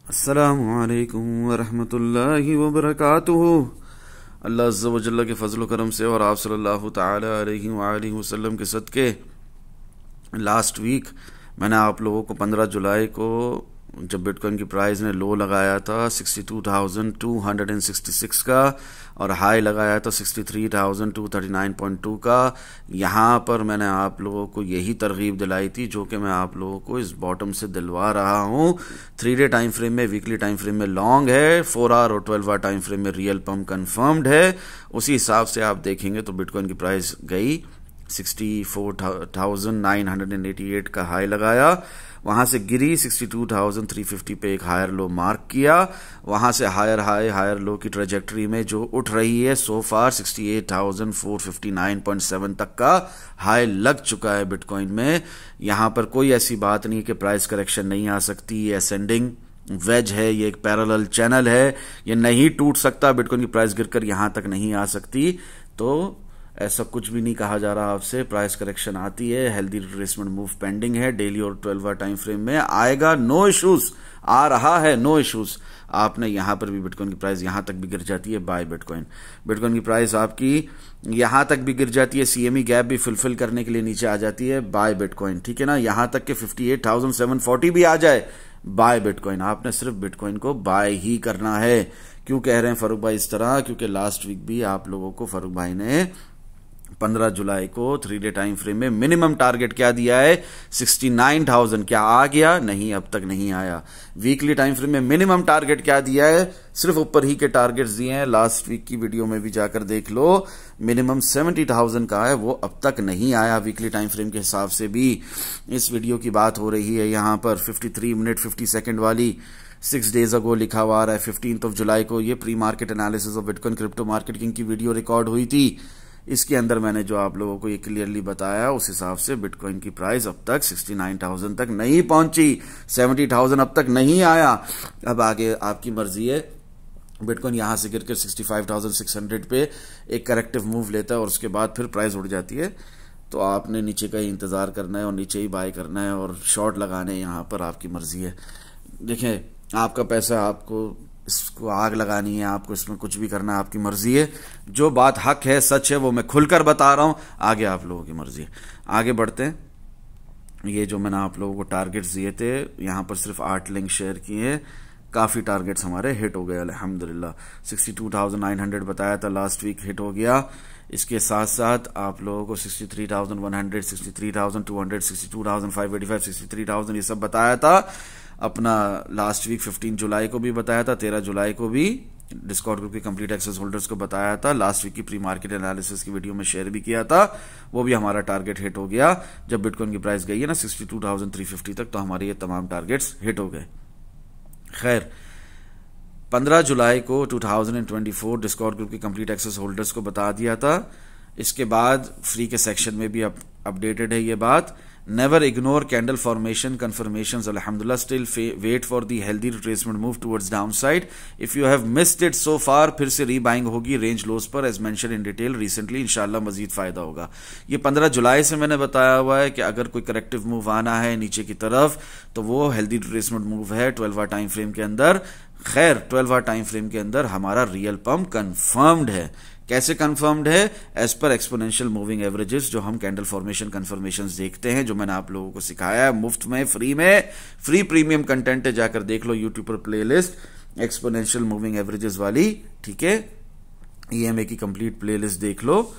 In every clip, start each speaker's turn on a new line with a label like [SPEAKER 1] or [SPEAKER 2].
[SPEAKER 1] अस्सलामुअलैकुम वरहमतुल्लाहि वबरकातुहू। अल्लाह अज़्ज़ा व जल्ला के फजल करम से और आप सल्लल्लाहु ताला अलैहि वसल्लम के सदके लास्ट वीक मैंने आप लोगों को 15 जुलाई को जब बिटकॉइन की प्राइस ने लो लगाया था 62,266 का और हाई लगाया था 63,239.2 का, यहाँ पर मैंने आप लोगों को यही तरगीब दिलाई थी जो कि मैं आप लोगों को इस बॉटम से दिलवा रहा हूँ। 3 डे टाइम फ्रेम में, वीकली टाइम फ्रेम में लॉन्ग है, 4 आवर और 12 आवर टाइम फ्रेम में रियल पम्प कंफर्म्ड है। उसी हिसाब से आप देखेंगे तो बिटकॉइन की प्राइस गई 64,988 का हाई लगाया, वहां से गिरी 62,350 पे एक हायर लो मार्क किया, वहां से हायर हाई हायर लो की ट्रेजेक्टरी में जो उठ रही है सो फार 68,459.7 तक का हाई लग चुका है बिटकॉइन में। यहां पर कोई ऐसी बात नहीं कि प्राइस करेक्शन नहीं आ सकती, ये असेंडिंग वेज है, ये एक पैरेलल चैनल है, ये नहीं टूट सकता, बिटकॉइन की प्राइस गिरकर यहां तक नहीं आ सकती। तो ऐसा कुछ भी नहीं कहा जा रहा आपसे, प्राइस करेक्शन आती है, हेल्दी रिट्रेसमेंट मूव पेंडिंग है, डेली और 12 आवर टाइम फ्रेम में आएगा, नो इश्यूज, आ रहा है, नो इश्यूज। आपने यहां पर भी बिटकॉइन की प्राइस यहां तक भी गिर जाती है, बाय बिटकॉइन। बिटकॉइन की प्राइस आपकी यहां तक भी गिर जाती है, सीएमई गैप भी फुलफिल करने के लिए नीचे आ जाती है, बाय बिटकॉइन, ठीक है ना। यहां तक के 58,740 भी आ जाए, बाय बिटकॉइन। आपने सिर्फ बिटकॉइन को बाय ही करना है। क्यों कह रहे हैं फारूक भाई इस तरह? क्योंकि लास्ट वीक भी आप लोगों को फारूक भाई ने 15 जुलाई को 3 डे टाइम फ्रेम में मिनिमम टारगेट क्या दिया है? 69,000। क्या आ गया? नहीं, अब तक नहीं आया। वीकली टाइम फ्रेम में मिनिमम टारगेट क्या दिया है? सिर्फ ऊपर ही के टारगेट्स दिए हैं, लास्ट वीक की वीडियो में भी जाकर देख लो। मिनिमम 70,000 का है, वो अब तक नहीं आया वीकली टाइम फ्रेम के हिसाब से भी। इस वीडियो की बात हो रही है यहां पर 53 मिनट 50 सेकेंड वाली, 6 डेज अगो लिखा हुआ आ रहा है 15 जुलाई को। ये pre market analysis of bitcoin crypto market king की वीडियो रिकॉर्ड हुई थी। इसके अंदर मैंने जो आप लोगों को ये क्लियरली बताया, उस हिसाब से बिटकॉइन की प्राइस अब तक 69,000 तक नहीं पहुंची, 70,000 अब तक नहीं आया। अब आगे आपकी मर्जी है, बिटकॉइन यहां से गिरकर 65,600 पे एक करेक्टिव मूव लेता है और उसके बाद फिर प्राइस उड़ जाती है, तो आपने नीचे का ही इंतजार करना है और नीचे ही बाय करना है और शॉर्ट लगाने यहां पर आपकी मर्जी है। देखें, आपका पैसा, आपको इसको आग लगानी है, आपको इसमें कुछ भी करना है, आपकी मर्जी है। जो बात हक है, सच है, वो मैं खुलकर बता रहा हूं, आगे आप लोगों की मर्जी है। आगे बढ़ते हैं। ये जो मैंने आप लोगों को टारगेट्स दिए थे, यहां पर सिर्फ 8 लिंक शेयर किए, काफी टारगेट्स हमारे हिट हो गए अल्हम्दुलिल्लाह। 62,900 बताया था लास्ट वीक, हिट हो गया। इसके साथ साथ आप लोगों को 63,100, 63,200, 62,585, 63,000 ये सब बताया था अपना लास्ट वीक। 15 जुलाई को भी बताया था, 13 जुलाई को भी डिस्कॉर्ड ग्रुप के कंप्लीट एक्सेस होल्डर्स को बताया था, लास्ट वीक की प्री मार्केट एनालिसिस की वीडियो में शेयर भी किया था। वो भी हमारा टारगेट हिट हो गया। जब बिटकॉइन की प्राइस गई है ना 62,350 तक, तो हमारे ये तमाम टारगेट्स हिट हो गए। खैर, 15 जुलाई को 2024 डिस्कॉर्ड ग्रुप के कंप्लीट एक्सेस होल्डर्स को बता दिया था। इसके बाद फ्री के सेक्शन में भी अपडेटेड है ये बात। Never ignore candle formation confirmations, अल्हम्दुलिल्लाह still wait for the healthy retracement move towards downside. If you have missed it so far, फिर से रीबाइंग होगी रेंज लोस पर as mention in detail recently, इंशाल्लाह मजीद फायदा होगा। ये 15 जुलाई से मैंने बताया हुआ है कि अगर कोई करेक्टिव मूव आना है नीचे की तरफ तो वो हेल्दी रिट्रेसमेंट मूव है 12 आवर टाइम फ्रेम के अंदर। खैर, 12 आवर टाइम फ्रेम के अंदर हमारा रियल पम्प कंफर्म्ड है। कैसे कंफर्म्ड है? एज पर एक्सपोनेंशियल मूविंग एवरेजेस, जो हम कैंडल फॉर्मेशन कंफर्मेशंस देखते हैं, जो मैंने आप लोगों को सिखाया है मुफ्त में, फ्री प्रीमियम कंटेंट है, जाकर देख लो यूट्यूब पर प्लेलिस्ट एक्सपोनेंशियल मूविंग एवरेजेस वाली, ठीक है। ईएमए की कंप्लीट प्लेलिस्ट देख लो,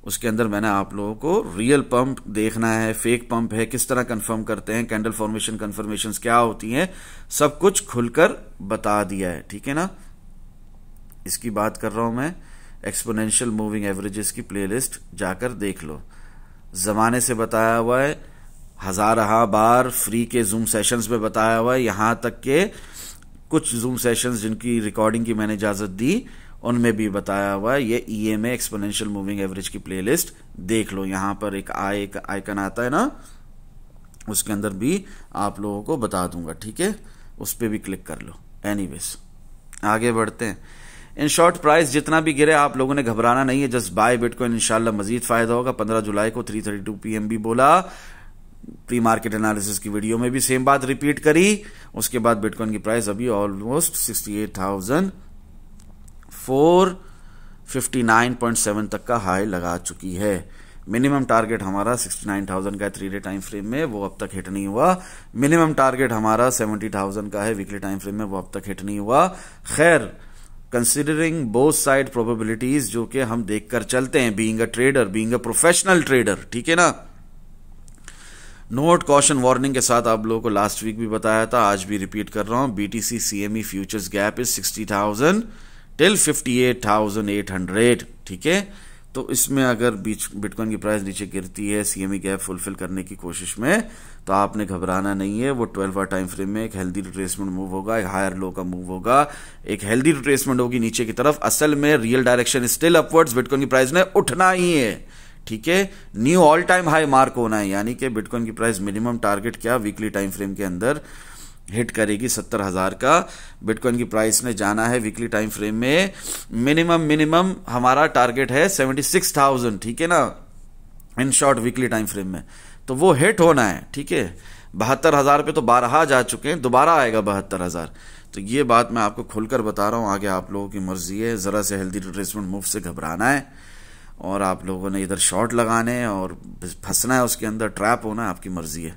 [SPEAKER 1] उसके अंदर मैंने आप लोगों को रियल पंप देखना है, फेक पंप है, किस तरह कंफर्म करते हैं, कैंडल फॉर्मेशन कंफर्मेशंस क्या होती हैं, सब कुछ खुलकर बता दिया है, ठीक है ना। इसकी बात कर रहा हूं मैं, एक्सपोनेंशियल मूविंग एवरेजेस की प्लेलिस्ट जाकर देख लो। जमाने से बताया हुआ है, हजारहा बार फ्री के जूम सेशंस में बताया हुआ है, यहां तक के कुछ जूम सेशंस जिनकी रिकॉर्डिंग की मैंने इजाजत दी उनमें भी बताया हुआ है। ये ईएमए एक्सपोनेंशियल मूविंग एवरेज की प्लेलिस्ट देख लो। यहां पर एक आइकन आता है ना, उसके अंदर भी आप लोगों को बता दूंगा, ठीक है, उस पर भी क्लिक कर लो। एनीवेज, आगे बढ़ते हैं। इन शॉर्ट, प्राइस जितना भी गिरे आप लोगों ने घबराना नहीं है, जस्ट बाय बिटकॉइन, इंशाल्लाह मजीद फायदा होगा। 15 जुलाई को 3:32 PM भी बोला, प्री मार्केट एनालिसिस की वीडियो में भी सेम बात रिपीट करी। उसके बाद बिटकॉइन की प्राइस अभी ऑलमोस्ट 68,459.7 तक का हाई लगा चुकी है। मिनिमम टारगेट हमारा 69,000 का है 3 डे टाइम फ्रेम में, वो अब तक हिट नहीं हुआ। मिनिमम टारगेट हमारा 70,000 का है वीकली टाइम फ्रेम में, वो अब तक हिट नहीं हुआ। खैर, कंसिडरिंग बोथ साइड प्रोबेबिलिटीज जो कि हम देखकर चलते हैं, being a trader, being a professional trader, ठीक है ना। नोट कॉशन वार्निंग के साथ आप लोगों को लास्ट वीक भी बताया था, आज भी रिपीट कर रहा हूं। BTC CME futures gap is 60,000 till 58,800, ठीक है। तो इसमें अगर बिटकॉइन की प्राइस नीचे गिरती है सीएमई गैप फुलफिल करने की कोशिश में, तो आपने घबराना नहीं है। वो 12 आवर टाइम फ्रेम में एक हेल्दी रिट्रेसमेंट मूव होगा, एक हायर लो का मूव होगा, एक हेल्दी रिट्रेसमेंट होगी नीचे की तरफ। असल में real direction still upwards, bitcoin की प्राइस ने उठना ही है, ठीक है। Knew all time high mark होना है, यानी कि बिटकॉइन की प्राइस मिनिमम टारगेट क्या वीकली टाइम फ्रेम के अंदर हिट करेगी 70,000 का। बिटकॉइन की प्राइस ने जाना है वीकली टाइम फ्रेम में, मिनिमम हमारा टारगेट है 76,000, ठीक है ना, in short weekly time frame में। तो वो हिट होना है, ठीक है। 72,000 पे तो 12 जा चुके हैं, दोबारा आएगा 72,000। तो ये बात मैं आपको खुलकर बता रहा हूं, आगे आप लोगों की मर्जी है। जरा से हेल्दी रिट्रेसमेंट मूव से घबराना है और आप लोगों ने इधर शॉर्ट लगाने हैं और फंसना है उसके अंदर, ट्रैप होना है, आपकी मर्जी है।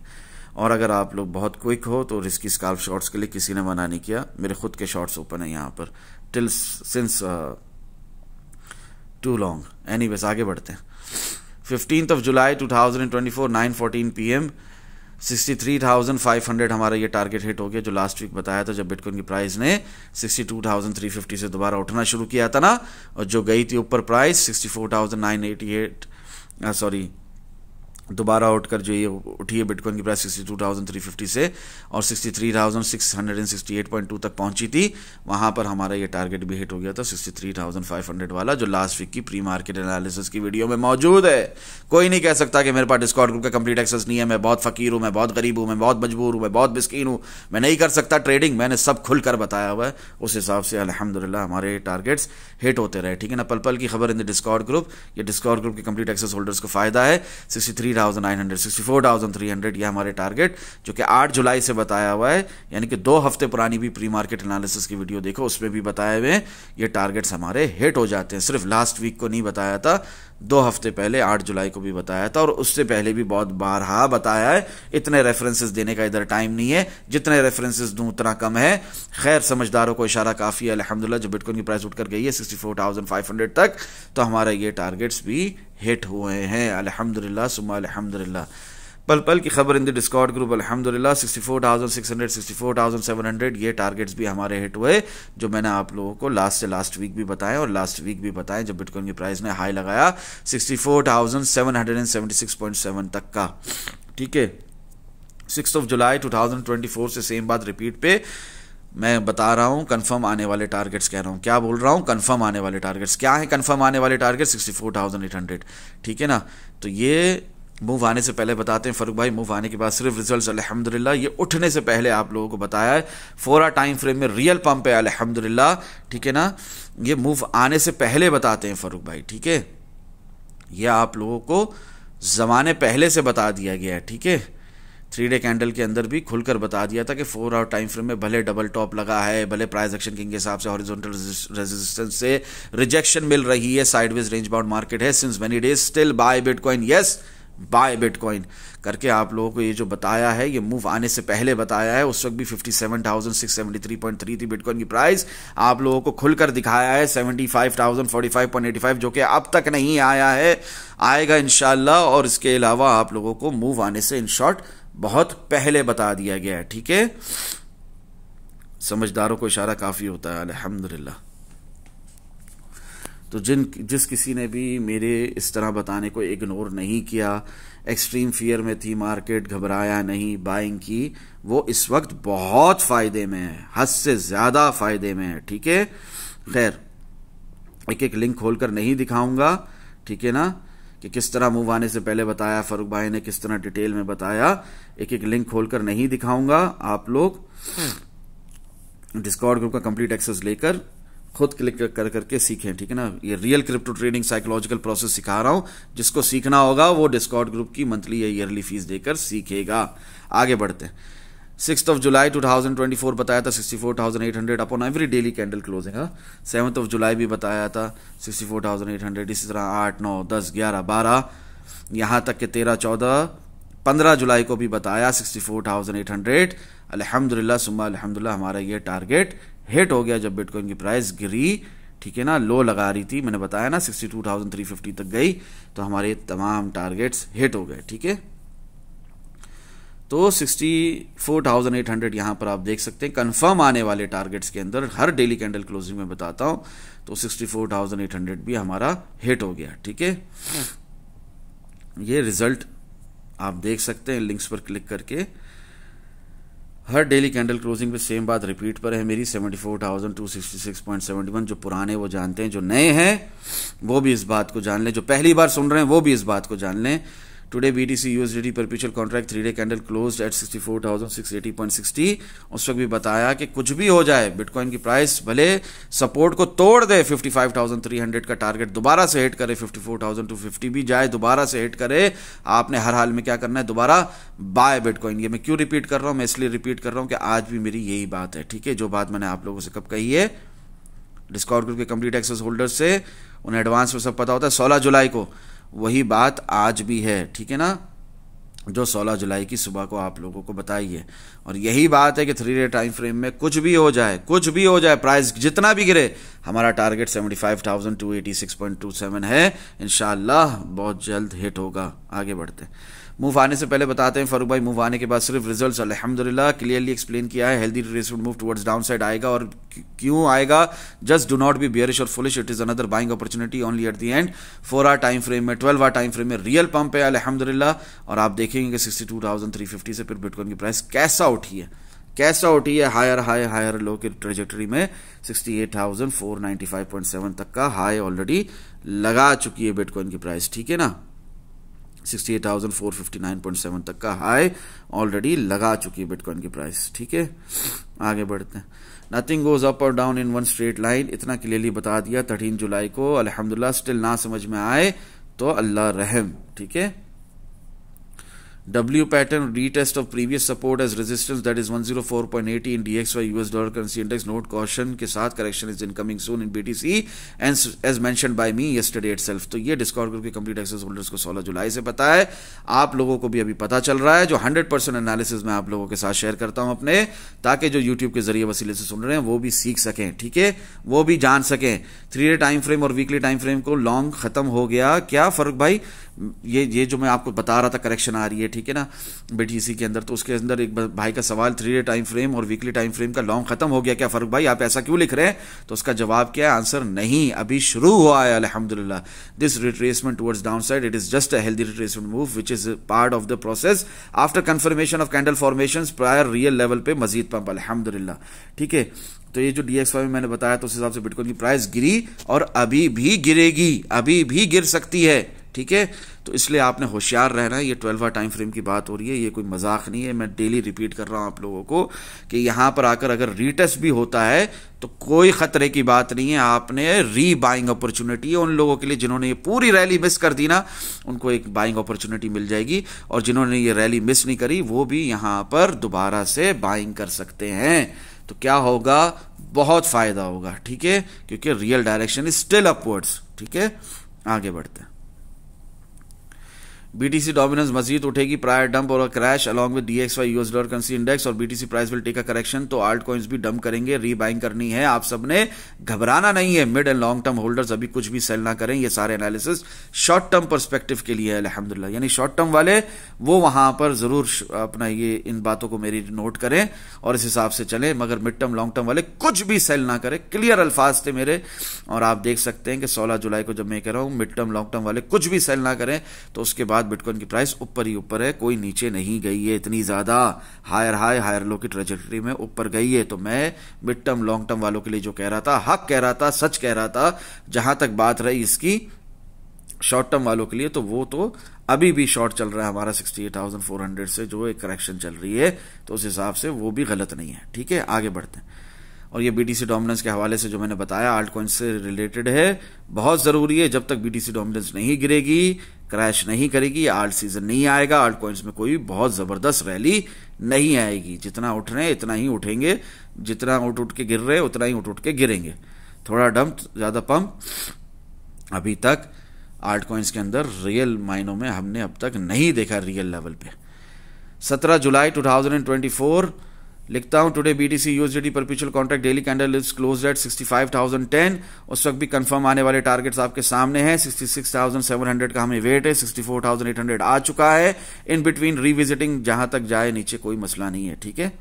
[SPEAKER 1] और अगर आप लोग बहुत क्विक हो तो रिस्की स्काल्प शॉर्ट्स के लिए किसी ने मना नहीं किया, मेरे खुद के शॉर्ट्स ओपन है यहाँ पर till since to long. Anyways आगे बढ़ते हैं। 15 जुलाई 2024 9:14 PM 63,500 हमारा ये टारगेट हिट हो गया, जो लास्ट वीक बताया था जब बिटकॉइन की प्राइस ने 62,350 से दोबारा उठना शुरू किया था ना, और जो गई थी ऊपर प्राइस 64,988 सॉरी दोबारा उठकर जो ये उठी है बिटकॉइन की प्राइस 62,350 से और 63,668.2 तक पहुंची थी। वहां पर हमारा ये टारगेट भी हिट हो गया था 63,500 वाला, जो लास्ट वीक की प्री मार्केट एनालिसिस की वीडियो में मौजूद है। कोई नहीं कह सकता कि मेरे पास डिस्कॉर्ड ग्रुप का कंप्लीट एक्सेस नहीं है, मैं बहुत फकीर हूं, मैं बहुत गरीब हूं, मैं बहुत मजबूर हूं, मैं बहुत मिस्कीन हूं, मैं नहीं कर सकता ट्रेडिंग। मैंने सब खुलकर बताया हुआ है, उस हिसाब से अल्हम्दुलिल्लाह हमारे टारगेट्स हिट होते रहे, ठीक है ना। पल पल की खबर इन द डिस्कॉर्ड ग्रुप। ये डिस्कॉर्ड ग्रुप के कंप्लीट एक्सेस होल्डर्स को फायदा है। 63,900 64,300 ये हमारे टारगेट, जो कि 8 जुलाई से बताया हुआ है, यानी कि 2 हफ्ते पुरानी भी प्री मार्केट एनालिसिस की वीडियो देखो, उसमें भी बताए हुए ये टारगेट्स हमारे हिट हो जाते हैं। सिर्फ लास्ट वीक को नहीं बताया था, 2 हफ्ते पहले 8 जुलाई को भी बताया था, और उससे पहले भी बहुत बारहा बताया है। इतने रेफरेंसेस देने का इधर टाइम नहीं है, जितने रेफरेंसेस दूं उतना कम है। खैर, समझदारों को इशारा काफी है अल्हम्दुलिल्लाह। जब बिटकॉइन की प्राइस उठकर गई है 64,500 तक, तो हमारा ये टारगेट्स भी हिट हुए हैं अल्हम्दुलिल्लाह सुम्मा अल्हम्दुलिल्लाह। पल पल की खबर इन द डिस्कॉर्ड ग्रुप अल्हम्दुलिल्लाह 64,600 64,700 ये टारगेट्स भी हमारे हिट हुए, जो मैंने आप लोगों को लास्ट वीक भी बताया और लास्ट वीक भी बताया जब बिटकॉइन की प्राइस ने हाई लगाया 64,776.7 तक का, ठीक है। 6 जुलाई 2024 से सेम बात रिपीट पे मैं बता रहा हूं, कंफर्म आने वाले टारगेट्स कह रहा हूं। क्या बोल रहा हूं? कंफर्म आने वाले टारगेट्स। क्या है कंफर्म आने वाले टारगेट? 64,800, ठीक है ना। तो ये मूव आने से पहले बताते हैं फरूक भाई, मूव आने के बाद सिर्फ रिजल्ट्स अल्हम्दुलिल्लाह। ये उठने से पहले आप लोगों को बताया है 4 टाइम फ्रेम में रियल पंप है अल्हम्दुलिल्लाह, ठीक है ना। ये मूव आने से पहले बताते हैं फरूक भाई, ठीक है। ये आप लोगों को जमाने पहले से बता दिया गया है, ठीक है। 3 डे कैंडल के अंदर भी खुलकर बता दिया था कि 4 आवर टाइम फ्रेम में भले डबल टॉप लगा है, भले प्राइस एक्शन किंग के हिसाब से हॉरिजॉन्टल रेजिस्टेंस से रिजेक्शन मिल रही है, साइडवेज रेंज बाउंड मार्केट है since many days, still buy bitcoin, yes buy bitcoin करके आप लोगों को ये जो बताया है, ये मूव आने से पहले बताया है। उस वक्त भी 57,673.3 थी बिटकॉइन की प्राइस। आप लोगों को खुलकर दिखाया है 75,045.85, जो कि अब तक नहीं आया है, आएगा इंशाल्लाह। और इसके अलावा आप लोगों को मूव आने से इन शॉर्ट बहुत पहले बता दिया गया है, ठीक है। समझदारों को इशारा काफी होता है अल्हम्दुलिल्लाह। तो जिस किसी ने भी मेरे इस तरह बताने को इग्नोर नहीं किया, एक्सट्रीम फियर में थी मार्केट, घबराया नहीं, बाइंग की, वो इस वक्त बहुत फायदे में है, हद से ज्यादा फायदे में है, ठीक है। खैर, एक एक लिंक खोलकर नहीं दिखाऊंगा, ठीक है ना, कि किस तरह मूव आने से पहले बताया फरूक भाई ने, किस तरह डिटेल में बताया, एक एक लिंक खोलकर नहीं दिखाऊंगा। आप लोग डिस्कॉर्ड ग्रुप का कंप्लीट एक्सेस लेकर खुद क्लिक कर करके सीखें, ठीक है ना। ये real crypto trading psychological process सिखा रहा हूं, जिसको सीखना होगा वो डिस्कॉर्ड ग्रुप की मंथली या ईयरली फीस देकर सीखेगा। आगे बढ़ते हैं। 6 जुलाई 2024 बताया था 64,800 upon every daily candle closing. 7 जुलाई भी बताया था 64,800। इसी तरह 8, 9, 10, 11, 12 यहां तक के 13, 14, 15 जुलाई को भी बताया 64,800। अल्हम्दुलिल्लाह सुम्मा अल्हम्दुलिल्लाह हमारा ये टारगेट हिट हो गया जब बिटकॉइन की प्राइस गिरी, ठीक है ना। लो लगा रही थी, मैंने बताया ना 62,350 तक गई, तो हमारे तमाम टारगेट्स हिट हो गए, ठीक है। तो 64,800 यहां पर आप देख सकते हैं कंफर्म आने वाले टारगेट्स के अंदर हर डेली कैंडल क्लोजिंग में बताता हूं, तो 64,800 भी हमारा हिट हो गया, ठीक है। ये रिजल्ट आप देख सकते हैं लिंक्स पर क्लिक करके। हर डेली कैंडल क्लोजिंग पे सेम बात रिपीट पर है मेरी, 74,266.71। जो पुराने वो जानते हैं, जो नए हैं वो भी इस बात को जान लें, जो पहली बार सुन रहे हैं वो भी इस बात को जान लें। Today BTC USDT perpetual contract 3 day candle closed eight 64,680.60। उस वक्त भी बताया कि कुछ भी हो जाए, बिटकॉइन की प्राइस भले सपोर्ट को तोड़ दे, 55,300 का टारगेट दोबारा से हिट करे, 54,250 भी जाए, दोबारा से हिट करे, आपने हर हाल में क्या करना है, दोबारा बाय बिटकॉइन। ये मैं क्यों रिपीट कर रहा हूं, मैं इसलिए रिपीट कर रहा हूं कि आज भी मेरी यही बात है, ठीक है। जो बात मैंने आप लोगों से कब कही है, डिस्कॉर्ड ग्रुप के कंप्लीट एक्सेस होल्डर्स से, उन्हें एडवांस में सब पता होता है, 16 जुलाई को, वही बात आज भी है, ठीक है ना, जो 16 जुलाई की सुबह को आप लोगों को बताई है। और यही बात है कि 3 डे टाइम फ्रेम में कुछ भी हो जाए, कुछ भी हो जाए, प्राइस जितना भी गिरे, हमारा टारगेट 75,286.27 है, इंशाअल्लाह बहुत जल्द हिट होगा। आगे बढ़ते हैं। मूव आने से पहले बताते हैं फारूक भाई, मूव आने के बाद सिर्फ रिजल्ट्स अल्हम्दुलिल्लाह क्लियरली एक्सप्लेन किया है। Healthy retracement move towards down side आएगा, और क्यों आएगा, just do not be bearish और bullish, it is another buying opportunity only at the end. 4 hour time frame में, 12 आवर टाइम फ्रेम में रियल पंप है अल्हम्दुलिल्लाह। और आप देखेंगे कि 62,350 से फिर बिटकॉइन की प्राइस कैसा उठी है, कैसा उठी है, हायर हाई हायर लो की ट्रेजेक्टरी में 68,495.7 तक का हाई ऑलरेडी लगा चुकी है बिटकॉइन की प्राइस, ठीक है ना। 68,459.7 तक का हाई ऑलरेडी लगा चुकी है बिटकॉइन की प्राइस, ठीक है। आगे बढ़ते हैं। नथिंग गोज अप और down in one straight line, इतना क्लियरली बता दिया 13 जुलाई को। अल्हम्दुलिल्लाह स्टिल ना समझ में आए तो अल्लाह रहम, ठीक है। W pattern retest of previous support as resistance, that is 104.80 in DXY US dollar currency index. Note caution के साथ correction is incoming soon in BTC and as mentioned by me yesterday itself. तो ये Discord group के complete access holders को 16 जुलाई से पता है, आप लोगों को भी अभी पता चल रहा है। जो 100% एनालिसिस मैं आप लोगों के साथ शेयर करता हूं अपने, ताकि जो यूट्यूब के जरिए वसीले से सुन रहे हैं वो भी सीख सकें, ठीक है, वो भी जान सकें। 3 डे टाइम फ्रेम और वीकली टाइम फ्रेम को लॉन्ग खत्म हो गया क्या फारूक भाई, ये जो मैं आपको बता रहा था करेक्शन आ रही है, ठीक है ना, BTC के अंदर, तो उसके अंदर एक भाई का सवाल 3 डे टाइम फ्रेम और वीकली टाइम फ्रेम का लॉन्ग खत्म हो गया क्या फारूक भाई, आप ऐसा क्यों लिख रहे हैं। तो उसका जवाब क्या है, आंसर नहीं, अभी शुरू हुआ है अल्हम्दुलिल्लाह। This retracement towards down side, it is just a healthy retracement move which is part of the process after confirmation of candle formations prior real level पे मजीद पंप अल्हम्दुलिल्लाह, ठीक है। तो ये जो DXY में मैंने बताया, तो उस हिसाब से बिटकॉइन की प्राइस गिरी और अभी भी गिरेगी, अभी भी गिर सकती है, ठीक है। तो इसलिए आपने होशियार रहना है। ये 12 आवर टाइम फ्रेम की बात हो रही है, ये कोई मजाक नहीं है, मैं डेली रिपीट कर रहा हूं आप लोगों को कि यहां पर आकर अगर रीटेस्ट भी होता है तो कोई खतरे की बात नहीं है। आपने री बाइंग अपॉर्चुनिटी है उन लोगों के लिए जिन्होंने ये पूरी रैली मिस कर दी ना, उनको एक बाइंग अपॉर्चुनिटी मिल जाएगी, और जिन्होंने ये रैली मिस नहीं करी वो भी यहां पर दोबारा से बाइंग कर सकते हैं। तो क्या होगा, बहुत फायदा होगा, ठीक है, क्योंकि real direction is still upwards, ठीक है। आगे बढ़ते हैं। BTC डोमिनेंस मजीद उठेगी प्रायर डंप और crash along with DXY US dollar currency index, और BTC price will take a correction. तो आल्ट कॉइंस भी डंप करेंगे, रीबाइंग करनी है, आप सबने घबराना नहीं है। Mid and long term holders अभी कुछ भी सेल ना करें, ये सारे एनालिसिस शॉर्ट टर्म पर्सपेक्टिव के लिए है अल्हम्दुलिल्लाह। यानी शॉर्ट टर्म वाले वो वहां पर जरूर अपना ये इन बातों को मेरी नोट करें और इस हिसाब से चलें, मगर मिड टर्म लॉन्ग टर्म वाले कुछ भी सेल ना करें। क्लियर अल्फाज थे मेरे, और आप देख सकते हैं कि 16 जुलाई को जब मैं कह रहा हूं मिड टर्म लॉन्ग टर्म वाले कुछ भी सेल ना करें, तो उसके बाद बिटकॉइन की प्राइस ऊपर ही ऊपर है, कोई नीचे नहीं गई है, इतनी ज्यादा हायर हाई हायर लो की ट्रेजेक्टरी में ऊपर गई है। तो मैं मिड टर्म लॉन्ग टर्म वालों के लिए जो कह रहा था, हक कह रहा था, सच कह रहा था। जहां तक बात रही इसकी शॉर्ट टर्म वालों के लिए, तो वो तो अभी भी शॉर्ट चल रहा है हमारा 68,400 से जो एक करेक्शन चल रही है, तो उस हिसाब से वो भी गलत नहीं है, ठीक है। आगे बढ़ते हैं। और ये बीटीसी डोमिनेंस के हवाले से जो मैंने बताया आल्ट कॉइन से रिलेटेड है, बहुत ज़रूरी है। जब तक बीटीसी डोमिनेंस नहीं गिरेगी, क्रैश नहीं करेगी, आल्ट सीजन नहीं आएगा, आल्ट कॉइन्स में कोई बहुत ज़बरदस्त रैली नहीं आएगी। जितना उठ रहे हैं इतना ही उठेंगे, जितना उठ के गिर रहे हैं उतना ही उठ के गिरेंगे। थोड़ा डंप, ज़्यादा पंप अभी तक आल्ट कॉइन्स के अंदर रियल मायनों में हमने अब तक नहीं देखा रियल लेवल पे। 17 जुलाई 2024 लिखता हूं, today BTC USDT perpetual contract daily candle is closed eight 65,010। उस वक्त भी कंफर्म आने वाले टारगेट्स आपके सामने हैं। 66,700 का हमें वेट है, 64,800 आ चुका है। इन बिटवीन रिविजिटिंग जहां तक जाए नीचे कोई मसला नहीं है, ठीक है।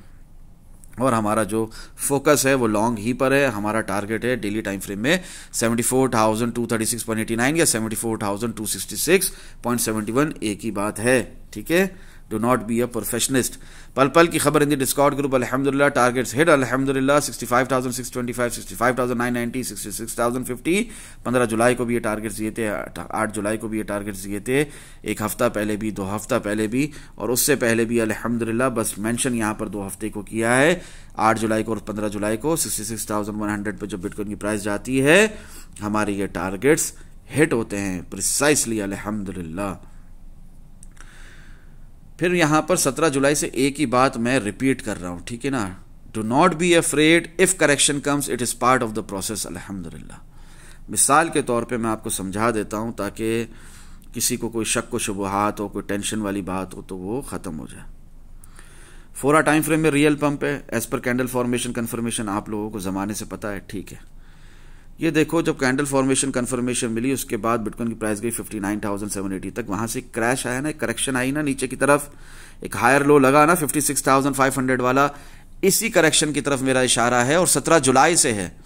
[SPEAKER 1] और हमारा जो फोकस है वो लॉन्ग ही पर है। हमारा टारगेट है डेली टाइम फ्रेम में 74,236.89 या 74,266.71, एक ही बात है, ठीक है। Do not be a perfectionist. पल पल की खबर इन द डिस्कॉर्ड ग्रुप, अल्हम्दुलिल्लाह टारगेट्स हिट, अल्हम्दुलिल्लाह 65,625, 65,990, 66,050। 15 जुलाई को भी ये टारगेट्स दिए थे, 8 जुलाई को भी ये टारगेट्स दिए थे, एक हफ्ता पहले भी, 2 हफ्ता पहले भी, और उससे पहले भी अल्हम्दुलिल्लाह। बस मेंशन यहाँ पर 2 हफ्ते को किया है, 8 जुलाई को और 15 जुलाई को। 66,100 पे जब बिटकॉइन की प्राइस जाती है, हमारे ये टारगेट्स हिट होते हैं प्रिसाइसली, अल्हम्दुलिल्लाह। फिर यहां पर 17 जुलाई से एक ही बात मैं रिपीट कर रहा हूं, ठीक है ना। Do not be afraid, if correction comes it is part of the process, अल्हम्दुलिल्लाह। मिसाल के तौर पे मैं आपको समझा देता हूं ताकि किसी को कोई शक व शुबहात हो, कोई टेंशन वाली बात हो तो वो खत्म हो जाए। 4 टाइम फ्रेम में रियल पंप है एज पर कैंडल फॉर्मेशन कंफर्मेशन, आप लोगों को जमाने से पता है, ठीक है। ये देखो, जब कैंडल फॉर्मेशन कंफर्मेशन मिली उसके बाद बिटकॉइन की प्राइस गई 59,780 तक। वहां से क्रैश आया ना, करेक्शन आई ना नीचे की तरफ, एक हायर लो लगा ना 56,500 वाला, इसी करेक्शन की तरफ मेरा इशारा है। और 17 जुलाई से है,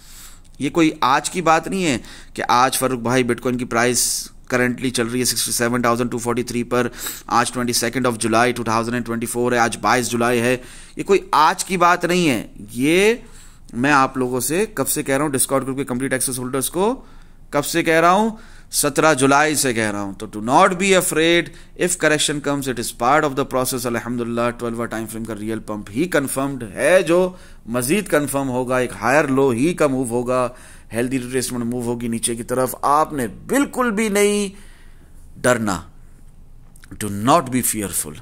[SPEAKER 1] ये कोई आज की बात नहीं है कि आज फरूक भाई बिटकॉइन की प्राइस करंटली चल रही है 67,243 पर, आज 22 जुलाई 2024 है, आज 22 जुलाई है। ये कोई आज की बात नहीं है, ये मैं आप लोगों से कब से कह रहा हूं, डिस्कॉर्ड ग्रुप के कंप्लीट एक्सेस होल्डर्स को कब से कह रहा हूं, 17 जुलाई से कह रहा हूं। तो do not be afraid, if correction comes it is part of the process, अल्हम्दुलिल्लाह। 12 टाइम फ्रेम का रियल पंप ही कंफर्म्ड है, जो मजीद कंफर्म होगा, एक हायर लो ही का मूव होगा, हेल्दी रिट्रेसमेंट मूव होगी नीचे की तरफ। आपने बिल्कुल भी नहीं डरना, डू नॉट बी फियरफुल,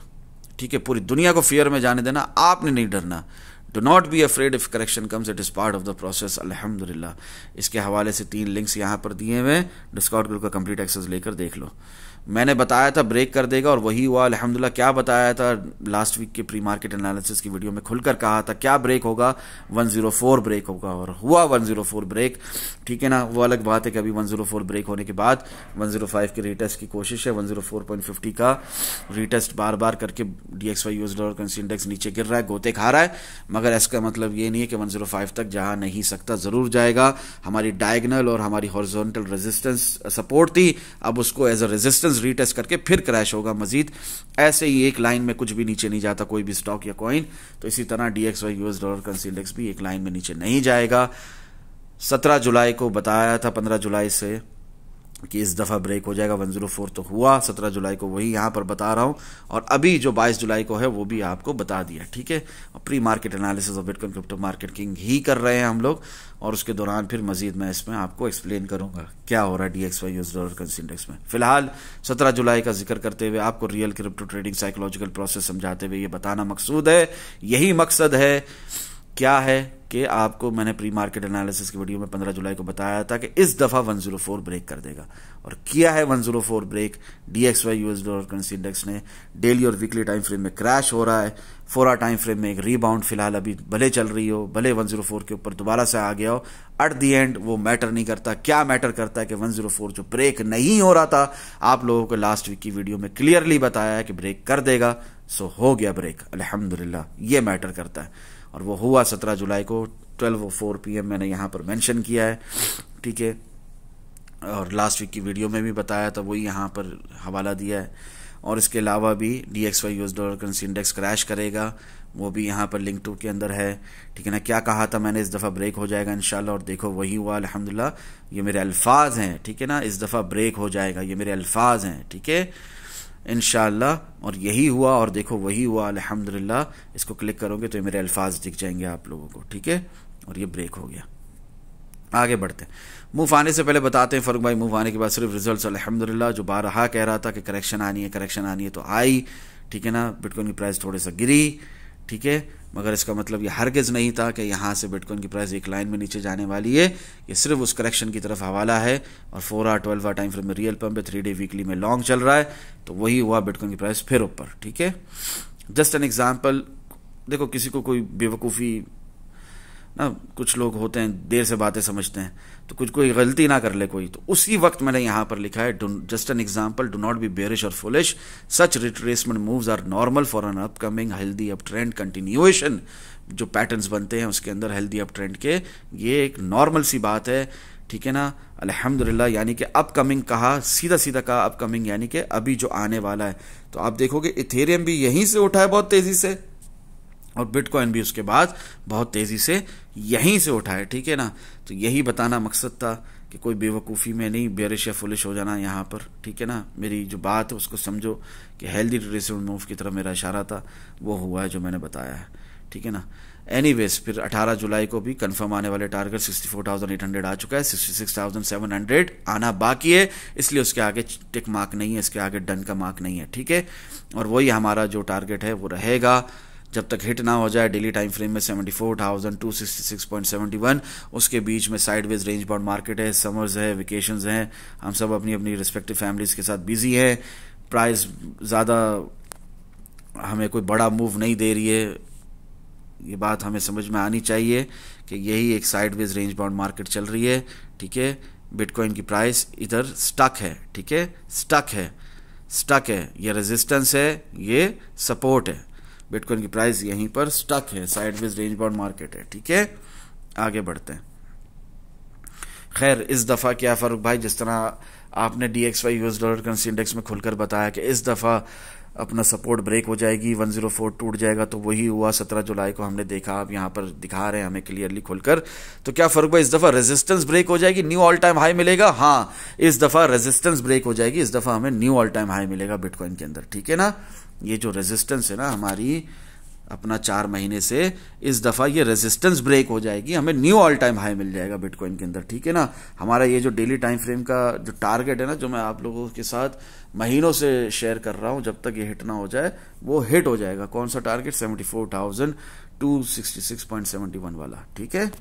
[SPEAKER 1] ठीक है। पूरी दुनिया को फियर में जाने देना, आपने नहीं डरना। Do not be afraid, if correction comes it is part of the process, अल्हम्दुलिल्लाह। इसके हवाले से 3 लिंक्स यहां पर दिए हुए, डिस्कॉर्ड ग्रुप का कंप्लीट एक्सेस लेकर देख लो। मैंने बताया था ब्रेक कर देगा और वही हुआ, अल्हम्दुलिल्लाह। क्या बताया था लास्ट वीक के प्री मार्केट एनालिसिस की वीडियो में, खुलकर कहा था क्या ब्रेक होगा, 104 ब्रेक होगा, और हुआ 104 ब्रेक, ठीक है ना। वो अलग बात है कि अभी 104 ब्रेक होने के बाद 105 के रीटेस्ट की कोशिश है। 104.50 का रीटेस्ट बार बार करके DXY US dollar currency index नीचे गिर रहा है, गोते खा रहा है, मगर इसका मतलब ये नहीं है कि 105 तक जा नहीं सकता, जरूर जाएगा। हमारी डायगोनल और हमारी हॉरिजॉन्टल रेजिस्टेंस सपोर्ट थी, अब उसको एज अ रेजिस्टेंस रीटेस्ट करके फिर क्रैश होगा मजीद। ऐसे ही एक लाइन में कुछ भी नीचे नहीं जाता कोई भी स्टॉक या कॉइन, तो इसी तरह DXY US dollar currency index भी एक लाइन में नीचे नहीं जाएगा। 17 जुलाई को बताया था, 15 जुलाई से, कि इस दफा ब्रेक हो जाएगा। 104 तो हुआ 17 जुलाई को, वही यहां पर बता रहा हूं, और अभी जो 22 जुलाई को है वो भी आपको बता दिया, ठीक है। Pre market analysis of bitcoin crypto market king ही कर रहे हैं हम लोग, और उसके दौरान फिर मजीद मैं इसमें आपको एक्सप्लेन करूंगा क्या हो रहा है DXY US dollar currency index में। फिलहाल 17 जुलाई का जिक्र करते हुए आपको real crypto trading psychological process समझाते हुए ये बताना मकसूद है, यही मकसद है। क्या है कि आपको मैंने प्री मार्केट एनालिसिस की वीडियो में 15 जुलाई को बताया था कि इस दफा 104 ब्रेक कर देगा, और किया है 104 break. DXY US dollar currency index ने डेली और वीकली टाइम फ्रेम में क्रैश हो रहा है, 4 टाइम फ्रेम में एक रीबाउंड फिलहाल अभी भले चल रही हो, भले 104 के ऊपर दोबारा से आ गया हो, एट दी एंड वो मैटर नहीं करता। क्या मैटर करता है कि 104 जो ब्रेक नहीं हो रहा था, आप लोगों को लास्ट वीक की वीडियो में क्लियरली बताया है कि ब्रेक कर देगा, सो हो गया ब्रेक, अल्हम्दुलिल्लाह। ये मैटर करता है, और वो हुआ 17 जुलाई को 12:04 PM मैंने यहां पर मेंशन किया है, ठीक है। और लास्ट वीक की वीडियो में भी बताया था, वही यहां पर हवाला दिया है। और इसके अलावा भी DXY US dollar currency index crash करेगा, वो भी यहां पर लिंक 2 के अंदर है, ठीक है ना। क्या कहा था मैंने, इस दफा ब्रेक हो जाएगा इंशाल्लाह, और देखो वही हुआ अल्हम्दुलिल्लाह। ये मेरे अल्फाज हैं, ठीक है ना, इस दफा ब्रेक हो जाएगा, ये मेरे अल्फाज हैं, ठीक है, इंशाल्लाह। और यही हुआ, और देखो वही हुआ अल्हम्दुलिल्लाह। इसको क्लिक करोगे तो ये मेरे अल्फाज दिख जाएंगे आप लोगों को, ठीक है। और ये ब्रेक हो गया। आगे बढ़ते हैं। मूव आने से पहले बताते हैं फरूक भाई, मूव आने के बाद सिर्फ रिजल्ट्स अल्हम्दुलिल्लाह, जो बारहा कह रहा था कि करेक्शन आनी है तो आई, ठीक है ना। बिटकॉइन की प्राइस थोड़े सा गिरी, ठीक है, मगर इसका मतलब ये हरगिज नहीं था कि यहाँ से बिटकॉइन की प्राइस एक लाइन में नीचे जाने वाली है। ये सिर्फ उस करेक्शन की तरफ हवाला है। और 4 आवर 12 आवर टाइम फ्रेम में रियल पंप है, 3 डे वीकली में लॉन्ग चल रहा है, तो वही हुआ, बिटकॉइन की प्राइस फिर ऊपर, ठीक है। जस्ट एन एग्जाम्पल, देखो किसी को कोई बेवकूफ़ी ना, कुछ लोग होते हैं देर से बातें समझते हैं, तो कुछ कोई गलती ना कर ले कोई, तो उसी वक्त मैंने यहां पर लिखा है just an example, do not be bearish और bullish, such retracement moves are normal for an upcoming healthy up trend continuation. जो पैटर्न्स बनते हैं उसके अंदर हेल्दी अप ट्रेंड के, ये एक नॉर्मल सी बात है, ठीक है ना। अल्हम्दुलिल्लाह, यानी कि अपकमिंग कहा, सीधा सीधा कहा अपकमिंग, यानी कि अभी जो आने वाला है। तो आप देखोगे इथेरियम भी यहीं से उठा है बहुत तेजी से, और बिटकॉइन भी उसके बाद बहुत तेजी से यहीं से उठा है, ठीक है ना। तो यही बताना मकसद था कि कोई बेवकूफ़ी में नहीं बेरिश या फुलिश हो जाना यहाँ पर, ठीक है ना। मेरी जो बात है उसको समझो कि हेल्दी रिट्रेसमेंट मूव की तरफ मेरा इशारा था, वो हुआ है जो मैंने बताया है, ठीक है ना। एनीवेज, फिर 18 जुलाई को भी कंफर्म आने वाले टारगेट 64,800 आ चुका है, 66,700 आना बाकी है, इसलिए उसके आगे टिक मार्क नहीं है, इसके आगे डन का मार्क नहीं है, ठीक है। और वही हमारा जो टारगेट है वो रहेगा जब तक हिट ना हो जाए डेली टाइम फ्रेम में 74,266.71। उसके बीच में साइडवेज रेंज बाउंड मार्केट है, समर्स है, वेकेशंस हैं, हम सब अपनी अपनी रिस्पेक्टिव फैमिलीज के साथ बिजी हैं, प्राइस ज़्यादा हमें कोई बड़ा मूव नहीं दे रही है, ये बात हमें समझ में आनी चाहिए कि यही एक साइडवेज रेंज बाउंड मार्केट चल रही है, ठीक है। बिटकॉइन की प्राइस इधर स्टक है, ठीक है, स्टक है, ये रेजिस्टेंस है, ये सपोर्ट है, बिटकॉइन की प्राइस यहीं पर स्टक है, साइडवेज रेंज बाउंड मार्केट है, ठीक है। आगे बढ़ते हैं। खैर, इस दफा क्या फरूक भाई, जिस तरह आपने DXY US dollar currency index में खुलकर बताया कि इस दफा अपना सपोर्ट ब्रेक हो जाएगी, 104 टूट जाएगा, तो वही हुआ 17 जुलाई को हमने देखा। आप यहाँ पर दिखा रहे हैं हमें क्लियरली खुलकर। तो क्या फरूक भाई इस दफा रेजिस्टेंस ब्रेक हो जाएगी, न्यू ऑल टाइम हाई मिलेगा? हाँ, इस दफा रेजिस्टेंस ब्रेक हो जाएगी, इस दफा हमें न्यू ऑल टाइम हाई मिलेगा बिटकॉइन के अंदर, ठीक है ना। ये जो रेजिस्टेंस है ना हमारी अपना 4 महीने से, इस दफा ये रेजिस्टेंस ब्रेक हो जाएगी, हमें न्यू ऑल टाइम हाई मिल जाएगा बिटकॉइन के अंदर, ठीक है ना। हमारा ये जो डेली टाइम फ्रेम का जो टारगेट है ना, जो मैं आप लोगों के साथ महीनों से शेयर कर रहा हूं, जब तक ये हिट ना हो जाए वो हिट हो जाएगा। कौन सा टारगेट? 74,266.71 वाला, ठीक है।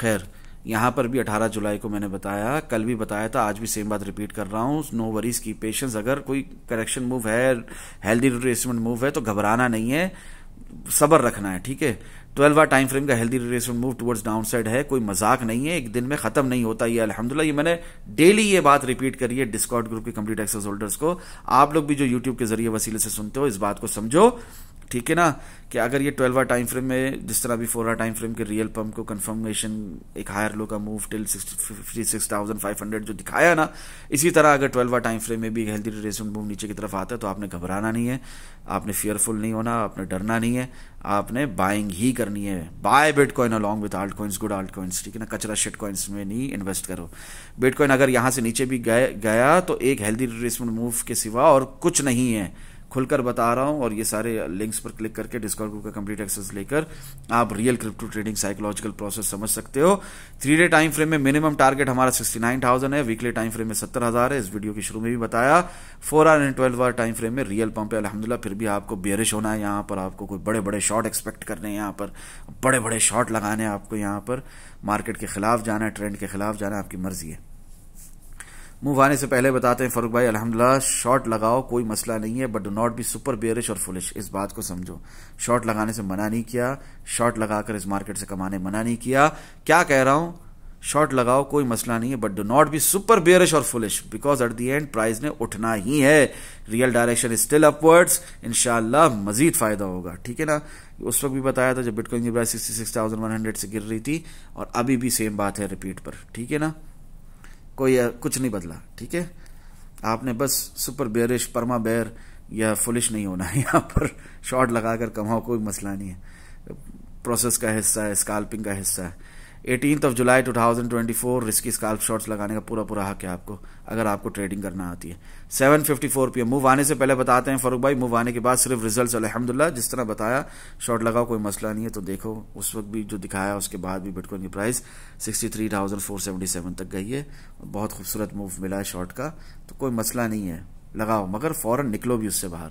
[SPEAKER 1] खैर, यहां पर भी 18 जुलाई को मैंने बताया, कल भी बताया था, आज भी सेम बात रिपीट कर रहा हूं, नो वरीज की पेशेंस। अगर कोई करेक्शन मूव है, हेल्दी रिट्रेसमेंट मूव है, तो घबराना नहीं है, सब्र रखना है, ठीक है। 12 आवर टाइम फ्रेम का healthy retracement move towards down side है, कोई मजाक नहीं है, एक दिन में खत्म नहीं होता ये, अल्हम्दुलिल्लाह। ये मैंने डेली ये बात रिपीट करी है डिस्कॉर्ड ग्रुप के कंप्लीट एक्सेस होल्डर्स को। आप लोग भी जो यूट्यूब के जरिए वसीले से सुनते हो, इस बात को समझो, ठीक है ना, कि अगर ये 12 आवर टाइम फ्रेम में जिस तरह भी 4 आवर टाइम फ्रेम के रियल पंप को कंफर्मेशन एक हायर लो का मूव टिल 56,500 जो दिखाया ना, इसी तरह अगर 12 आवर टाइम फ्रेम में भी हेल्दी रिट्रेसमेंट मूव नीचे की तरफ आता है, तो आपने घबराना नहीं है, आपने फियरफुल नहीं होना, आपने डरना नहीं है, आपने बाइंग ही करनी है। Buy bitcoin along with alt coins, good alt coins, ठीक है ना। कचरा शिट कॉइन्स में नहीं इन्वेस्ट करो। बिटकॉइन अगर यहां से नीचे भी गया तो एक हेल्दी रिट्रेसमेंट मूव के सिवा और कुछ नहीं है, खुलकर बता रहा हूं। और ये सारे लिंक्स पर क्लिक करके डिस्कॉर्ड ग्रुप का कंप्लीट एक्सेस लेकर आप real crypto trading psychological process समझ सकते हो। 3 डे टाइम फ्रेम में मिनिमम टारगेट हमारा 69,000 है, वीकली टाइम फ्रेम में 70,000 है, इस वीडियो की शुरू में भी बताया। 4 hour and 12 hour time frame में रियल पंप है अल्हम्दुलिल्लाह। फिर भी आपको बेरिश होना है, यहाँ पर आपको कोई बड़े बड़े शॉट एक्सपेक्ट करने हैं, यहाँ पर बड़े बड़े शॉट लगाने हैं आपको, यहाँ पर मार्केट के खिलाफ जाना है, ट्रेंड के खिलाफ जाना है, आपकी मर्जी है। मूव आने से पहले बताते हैं फरूक भाई, अल्हम्दुलिल्लाह शॉर्ट लगाओ, कोई मसला नहीं है, but do not be super bearish और फुलिश। इस बात को समझो, शॉर्ट लगाने से मना नहीं किया, शॉर्ट लगाकर इस मार्केट से कमाने मना नहीं किया। क्या कह रहा हूं? शॉर्ट लगाओ, कोई मसला नहीं है, but do not be super bearish और bullish, because at the end price ने उठना ही है, real direction is still upwards, इंशाल्लाह मजीद फायदा होगा, ठीक है ना। उस वक्त भी बताया था जब बिटकॉइन की प्राइस 66,100 से गिर रही थी, और अभी भी सेम बात है रिपीट पर, ठीक है ना। कोई कुछ नहीं बदला, ठीक है। आपने बस सुपर बेयरिश, परमा बेयर या फुलिश नहीं होना है, यहाँ पर शॉर्ट लगाकर कमाओ, कोई मसला नहीं है, प्रोसेस का हिस्सा है, स्कैल्पिंग का हिस्सा है। 18 जुलाई 2024 रिस्की स्काल्प शॉट्स लगाने का पूरा हक है आपको, अगर आपको ट्रेडिंग करना आती है। 7:54 PM मूव आने से पहले बताते हैं फारूक भाई, मूव आने के बाद सिर्फ रिजल्ट्स अल्हम्दुलिल्लाह जिस तरह बताया, शॉर्ट लगाओ कोई मसला नहीं है। तो देखो उस वक्त भी जो दिखाया उसके बाद भी बिटकॉइन की प्राइस 63,477 तक गई है, बहुत खूबसूरत मूव मिला है शॉर्ट का, तो कोई मसला नहीं है, लगाओ मगर फौरन निकलो भी उससे बाहर।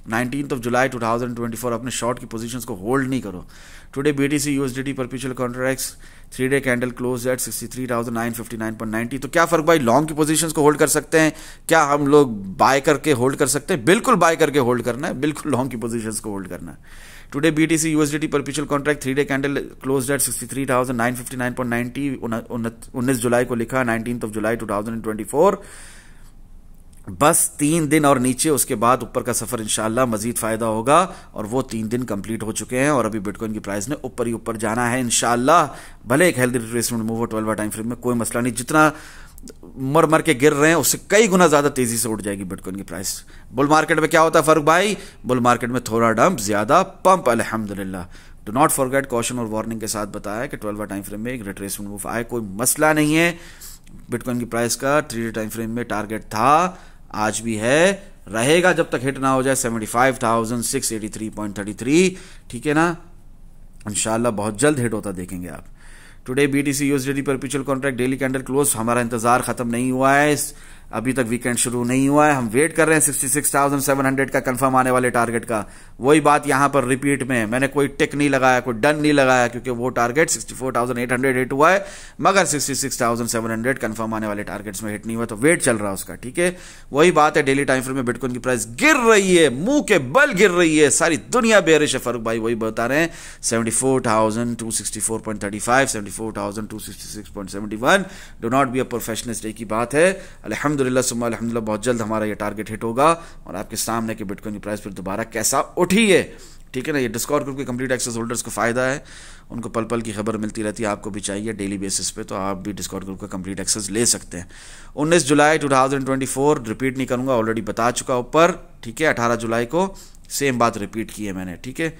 [SPEAKER 1] 19 जुलाई 2024 अपने शॉर्ट की पोजीशंस को होल्ड नहीं करो। Today BTC USDT perpetual contracts 3-day candle close eight 63,959.90। तो क्या फर्क भाई, लॉन्ग की पोजीशंस को होल्ड कर सकते हैं क्या हम लोग, बाय करके होल्ड कर सकते हैं? बिल्कुल बाय करके होल्ड करना है, बिल्कुल लॉन्ग की पोजीशंस को होल्ड करना है। Today BTC USDT perpetual contract 3-day candle close eight 63,959.90, 19 जुलाई को लिखा, 19 जुलाई 2024। बस 3 दिन और नीचे, उसके बाद ऊपर का सफर इंशाल्लाह मजीद फायदा होगा, और वो 3 दिन कंप्लीट हो चुके हैं और अभी बिटकॉइन की प्राइस ने ऊपर ही ऊपर जाना है इंशाल्लाह। भले एक हेल्दी रिट्रेसमेंट मूव हो 12 टाइम फ्रेम में, कोई मसला नहीं, जितना मर के गिर रहे हैं उससे कई गुना ज्यादा तेजी से उठ जाएगी बिटकॉइन की प्राइस। बुल मार्केट में क्या होता है फारूक भाई, बुल मार्केट में थोड़ा डंप ज्यादा पंप अल्हम्दुलिल्लाह। डू नॉट फॉरगेट, कॉशन और वार्निंग के साथ बताया कि 12 टाइम फ्रेम में एक रिट्रेसमेंट मूव आए, कोई मसला नहीं है। बिटकॉइन की प्राइस का 3-day टाइम फ्रेम में टारगेट था, आज भी है, रहेगा जब तक हिट ना हो जाए 75,683.33, ठीक है ना, इंशाल्लाह बहुत जल्द हिट होता देखेंगे आप। Today BTC USDT perpetual contract daily candle close, हमारा इंतजार खत्म नहीं हुआ है, अभी तक वीकेंड शुरू नहीं हुआ है, हम वेट कर रहे हैं 66,700 का कंफर्म आने वाले टारगेट का। वही बात यहां पर रिपीट में, मैंने कोई टिक नहीं लगाया, कोई डन नहीं लगाया, क्योंकि वो टारगेट 64,800 हिट हुआ है, मगर 66,700 कंफर्म आने वाले टारगेट्स में हिट नहीं हुआ, तो वेट चल रहा है उसका, ठीक है। वही बात है, डेली टाइम फ्रेम में बिटकॉइन की प्राइस गिर रही है, मुंह के बल गिर रही है, सारी दुनिया बेरिश है फारूक भाई, वही बता रहे हैं। 74,264.35, 74,266.71। Do not be a perfectionist, day की बात है। अल्हम्दुलिल्लाह बहुत जल्द हमारा ये टारगेट हिट होगा, और आपके सामने कि बिटकॉइन की प्राइस फिर दोबारा कैसा उठी है, ठीक है ना। ये डिस्कॉर्ड ग्रुप के कंप्लीट एक्सेस होल्डर्स को फायदा है, उनको पल पल की खबर मिलती रहती है, आपको भी चाहिए डेली बेसिस पे, तो आप भी डिस्कॉर्ड ग्रुप का कंप्लीट एक्सेस ले सकते हैं। 19 जुलाई 2024, रिपीट नहीं करूंगा, ऑलरेडी बता चुका ऊपर, ठीक है। 18 जुलाई को सेम बात रिपीट की है मैंने, ठीक है।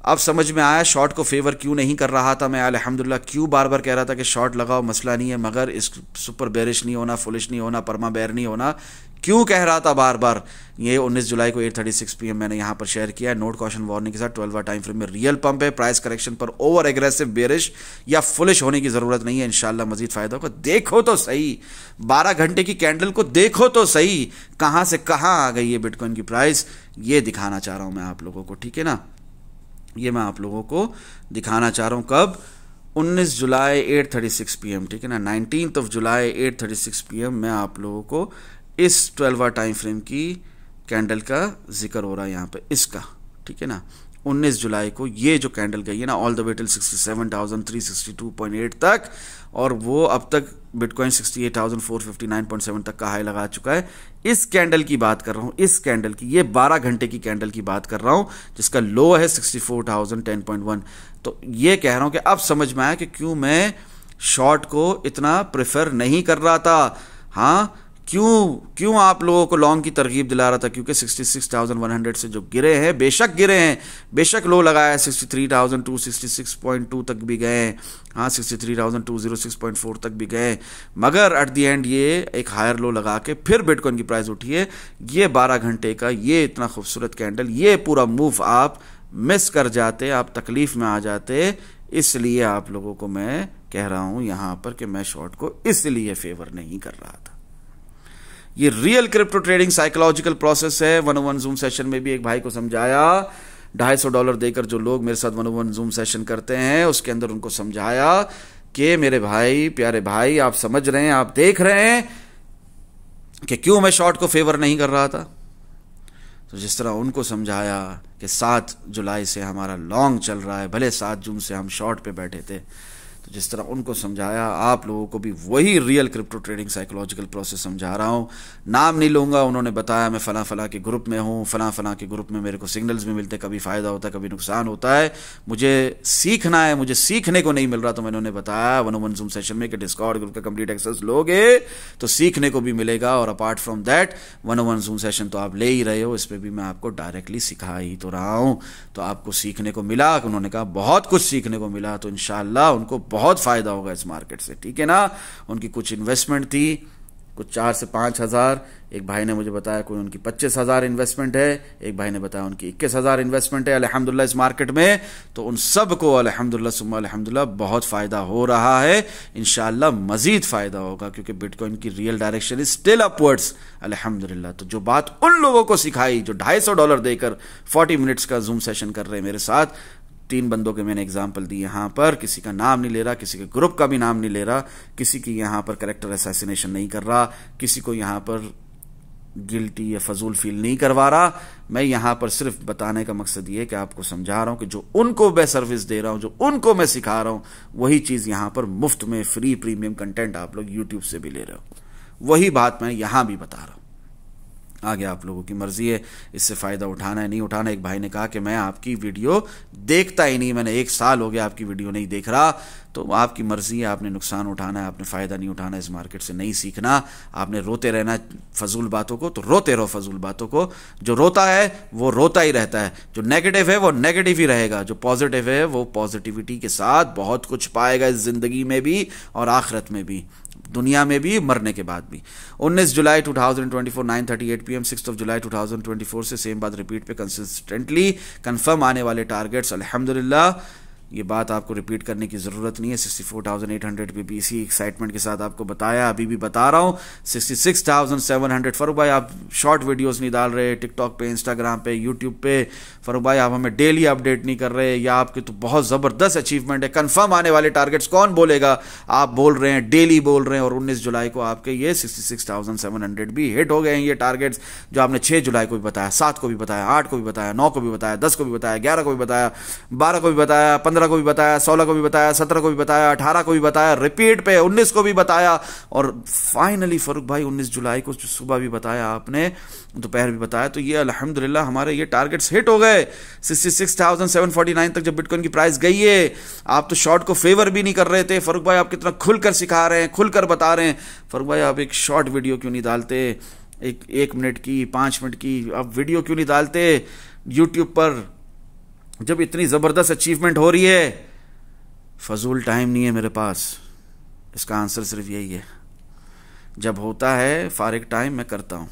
[SPEAKER 1] अब समझ में आया शॉर्ट को फेवर क्यों नहीं कर रहा था मैं, अल्हम्दुलिल्लाह क्यों बार बार कह रहा था कि शॉर्ट लगाओ मसला नहीं है, मगर इस सुपर बेरिश नहीं होना, फुलिश नहीं होना, परमा बेर नहीं होना, क्यों कह रहा था बार बार। ये 19 जुलाई को 8:36 PM मैंने यहां पर शेयर किया, नोट कॉशन वार्निंग के साथ। 12 टाइम फ्रेम में रियल पंप है, प्राइस करेक्शन पर ओवर एग्रेसिव बेरिश या फुलिश होने की जरूरत नहीं है, इंशाल्लाह मजीद फायदा होगा। देखो तो सही 12 घंटे की कैंडल को, देखो तो सही कहां से कहां आ गई है बिटकॉइन की प्राइस, ये दिखाना चाह रहा हूं मैं आप लोगों को, ठीक है ना। ये मैं आप लोगों को दिखाना चाह रहा हूं कब, 19 जुलाई 8:36 PM, ठीक है ना। 19 जुलाई 8:36 PM में आप लोगों को इस 12 टाइम फ्रेम की कैंडल का जिक्र हो रहा है यहाँ पे, इसका, ठीक है ना। 19 जुलाई को ये जो कैंडल गई है ना, ऑल द वे टिल 67,362.8 तक, और वो अब तक बिटकॉइन 68,459.7 तक का हाई लगा चुका है। इस कैंडल की बात कर रहा हूं, इस कैंडल की, ये 12 घंटे की कैंडल की बात कर रहा हूं, जिसका लो है 64,010.1। तो ये कह रहा हूं कि अब समझ में आया कि क्यों मैं शॉर्ट को इतना प्रेफर नहीं कर रहा था। हाँ, क्यों आप लोगों को लॉन्ग की तरगीब दिला रहा था, क्योंकि 66,100 से जो गिरे हैं, बेशक गिरे हैं, बेशक लो लगाया, 63,266.2 तक भी गए, हाँ 63,206.4 तक भी गए, मगर एट द एंड ये एक हायर लो लगा के फिर बिटकॉइन की प्राइस उठी है। ये 12 घंटे का ये इतना खूबसूरत कैंडल, ये पूरा मूव आप मिस कर जाते, आप तकलीफ में आ जाते, इसलिए आप लोगों को मैं कह रहा हूं यहां पर कि मैं शॉर्ट को इसलिए फेवर नहीं कर रहा था। ये real crypto trading psychological process है। 101 जूम सेशन में भी एक भाई को समझाया, $250 देकर जो लोग मेरे साथ 101 जूम सेशन करते हैं, उसके अंदर उनको समझाया कि मेरे भाई, प्यारे भाई, आप समझ रहे हैं, आप देख रहे हैं कि क्यों मैं शॉर्ट को फेवर नहीं कर रहा था। तो जिस तरह उनको समझाया कि 7 जुलाई से हमारा लॉन्ग चल रहा है, भले 7 जून से हम शॉर्ट पे बैठे थे, तो जिस तरह उनको समझाया, आप लोगों को भी वही real crypto trading psychological process समझा रहा हूं। नाम नहीं लूंगा, उन्होंने बताया मैं फला फला के ग्रुप में हूं, फला के ग्रुप में मेरे को सिग्नल्स भी मिलते, कभी फायदा होता है, कभी नुकसान होता है, मुझे सीखना है, मुझे सीखने को नहीं मिल रहा। तो मैंने उन्हें बताया 101 जूम सेशन में कि डिस्कॉर्ड ग्रुप का कंप्लीट एक्सेस लोगे तो सीखने को भी मिलेगा, और apart from that 101 zoom session तो आप ले ही रहे हो, इस पर भी मैं आपको डायरेक्टली सिखा ही तो रहा हूं। तो आपको सीखने को मिला, उन्होंने कहा बहुत कुछ सीखने को मिला, तो इंशाल्लाह उनको बहुत फ़ायदा होगा इस मार्केट से, ठीक है ना। उनकी कुछ इन्वेस्टमेंट थी, कुछ 4 से 5 हज़ार, एक भाई ने मुझे बताया कोई उनकी 25,000 इन्वेस्टमेंट है, एक भाई ने बताया उनकी 21,000 इन्वेस्टमेंट है अल्हम्दुलिल्लाह इस मार्केट में। तो उन सब को अल्हम्दुलिल्लाह सुम्मा अल्हम्दुलिल्लाह बहुत फ़ायदा हो रहा है, इंशाल्लाह मज़ीद फ़ायदा होगा, क्योंकि बिटकॉइन की real direction is still upwards अल्हम्दुलिल्लाह। तो जो बात उन लोगों को सिखाई जो $250 देकर 40 मिनट्स का जूम सेशन कर रहे हैं मेरे साथ, 3 बंदों के मैंने एग्जाम्पल दी यहाँ पर, किसी का नाम नहीं ले रहा, किसी के ग्रुप का भी नाम नहीं ले रहा, किसी की यहाँ पर कैरेक्टर असैसिनेशन नहीं कर रहा, किसी को यहाँ पर गिल्टी या फजूल फील नहीं करवा रहा। मैं यहाँ पर सिर्फ बताने का मकसद ये है कि आपको समझा रहा हूँ कि जो उनको मैं सर्विस दे रहा हूँ, जो उनको मैं सिखा रहा हूँ, वही चीज़ यहाँ पर मुफ्त में फ्री प्रीमियम कंटेंट आप लोग यूट्यूब से भी ले रहे हो, वही बात मैं यहाँ भी बता रहा हूँ। आगे आप लोगों की मर्जी है इससे फ़ायदा उठाना है नहीं उठाना। एक भाई ने कहा कि मैं आपकी वीडियो देखता ही नहीं, मैंने 1 साल हो गया आपकी वीडियो नहीं देख रहा। तो आपकी मर्जी है, आपने नुकसान उठाना है, आपने फ़ायदा नहीं उठाना, इस मार्केट से नहीं सीखना, आपने रोते रहना फजूल बातों को, तो रोते रहो फजूल बातों को। जो रोता है वो रोता ही रहता है, जो नेगेटिव है वो नेगेटिव ही रहेगा, जो पॉजिटिव है वो पॉजिटिविटी के साथ बहुत कुछ पाएगा इस ज़िंदगी में भी और आखिरत में भी, दुनिया में भी, मरने के बाद भी। 19 जुलाई 2024 9:38 PM, 6 जुलाई 2024 से सेम बात रिपीट पे कंसिस्टेंटली कंफर्म आने वाले टारगेट्स अल्हम्दुलिल्लाह, ये बात आपको रिपीट करने की ज़रूरत नहीं है। 64,800 पे इसी एक्साइटमेंट के साथ आपको बताया, अभी भी बता रहा हूँ। 66,700। फरूक भाई आप शॉर्ट वीडियोस नहीं डाल रहे टिकटॉक पे, इंस्टाग्राम पे, यूट्यूब पे, फरूक भाई आप हमें डेली अपडेट नहीं कर रहे, या आपके तो बहुत ज़बरदस्त अचीवमेंट है, कंफर्म आने वाले टारगेट्स कौन बोलेगा, आप बोल रहे हैं, डेली बोल रहे हैं, और 19 जुलाई को आपके ये 66,700 भी हिट हो गए हैं। ये टारगेट्स जो आपने 6 जुलाई को भी बताया, 7 को भी बताया, 8 को भी बताया, 9 को भी बताया, 10 को भी बताया, 11 को भी बताया, 12 को भी बताया, 15 को भी बताया, 16 को भी बताया, 17 को भी बताया, 18 को भी बताया, रिपीट पे 19 को भी बताया, और फाइनली फरूक भाई 19 जुलाई को सुबह भी बताया आपने, दोपहर भी बताया। तो ये अल्हम्दुलिल्लाह हमारे ये टारगेट्स हिट हो गए। 66,749 तक जब बिटकॉइन की प्राइस गई है, आप तो शॉर्ट को फेवर भी नहीं कर रहे थे। फरूक भाई आप कितना खुलकर सिखा रहे हैं, खुलकर बता रहे हैं। फरूक भाई आप एक शॉर्ट वीडियो क्यों नहीं डालते, एक मिनट की, 5 मिनट की आप वीडियो क्यों नहीं डालते यूट्यूब पर, जब इतनी ज़बरदस्त अचीवमेंट हो रही है। फजूल टाइम नहीं है मेरे पास, इसका आंसर सिर्फ यही है, जब होता है फारिग टाइम मैं करता हूँ।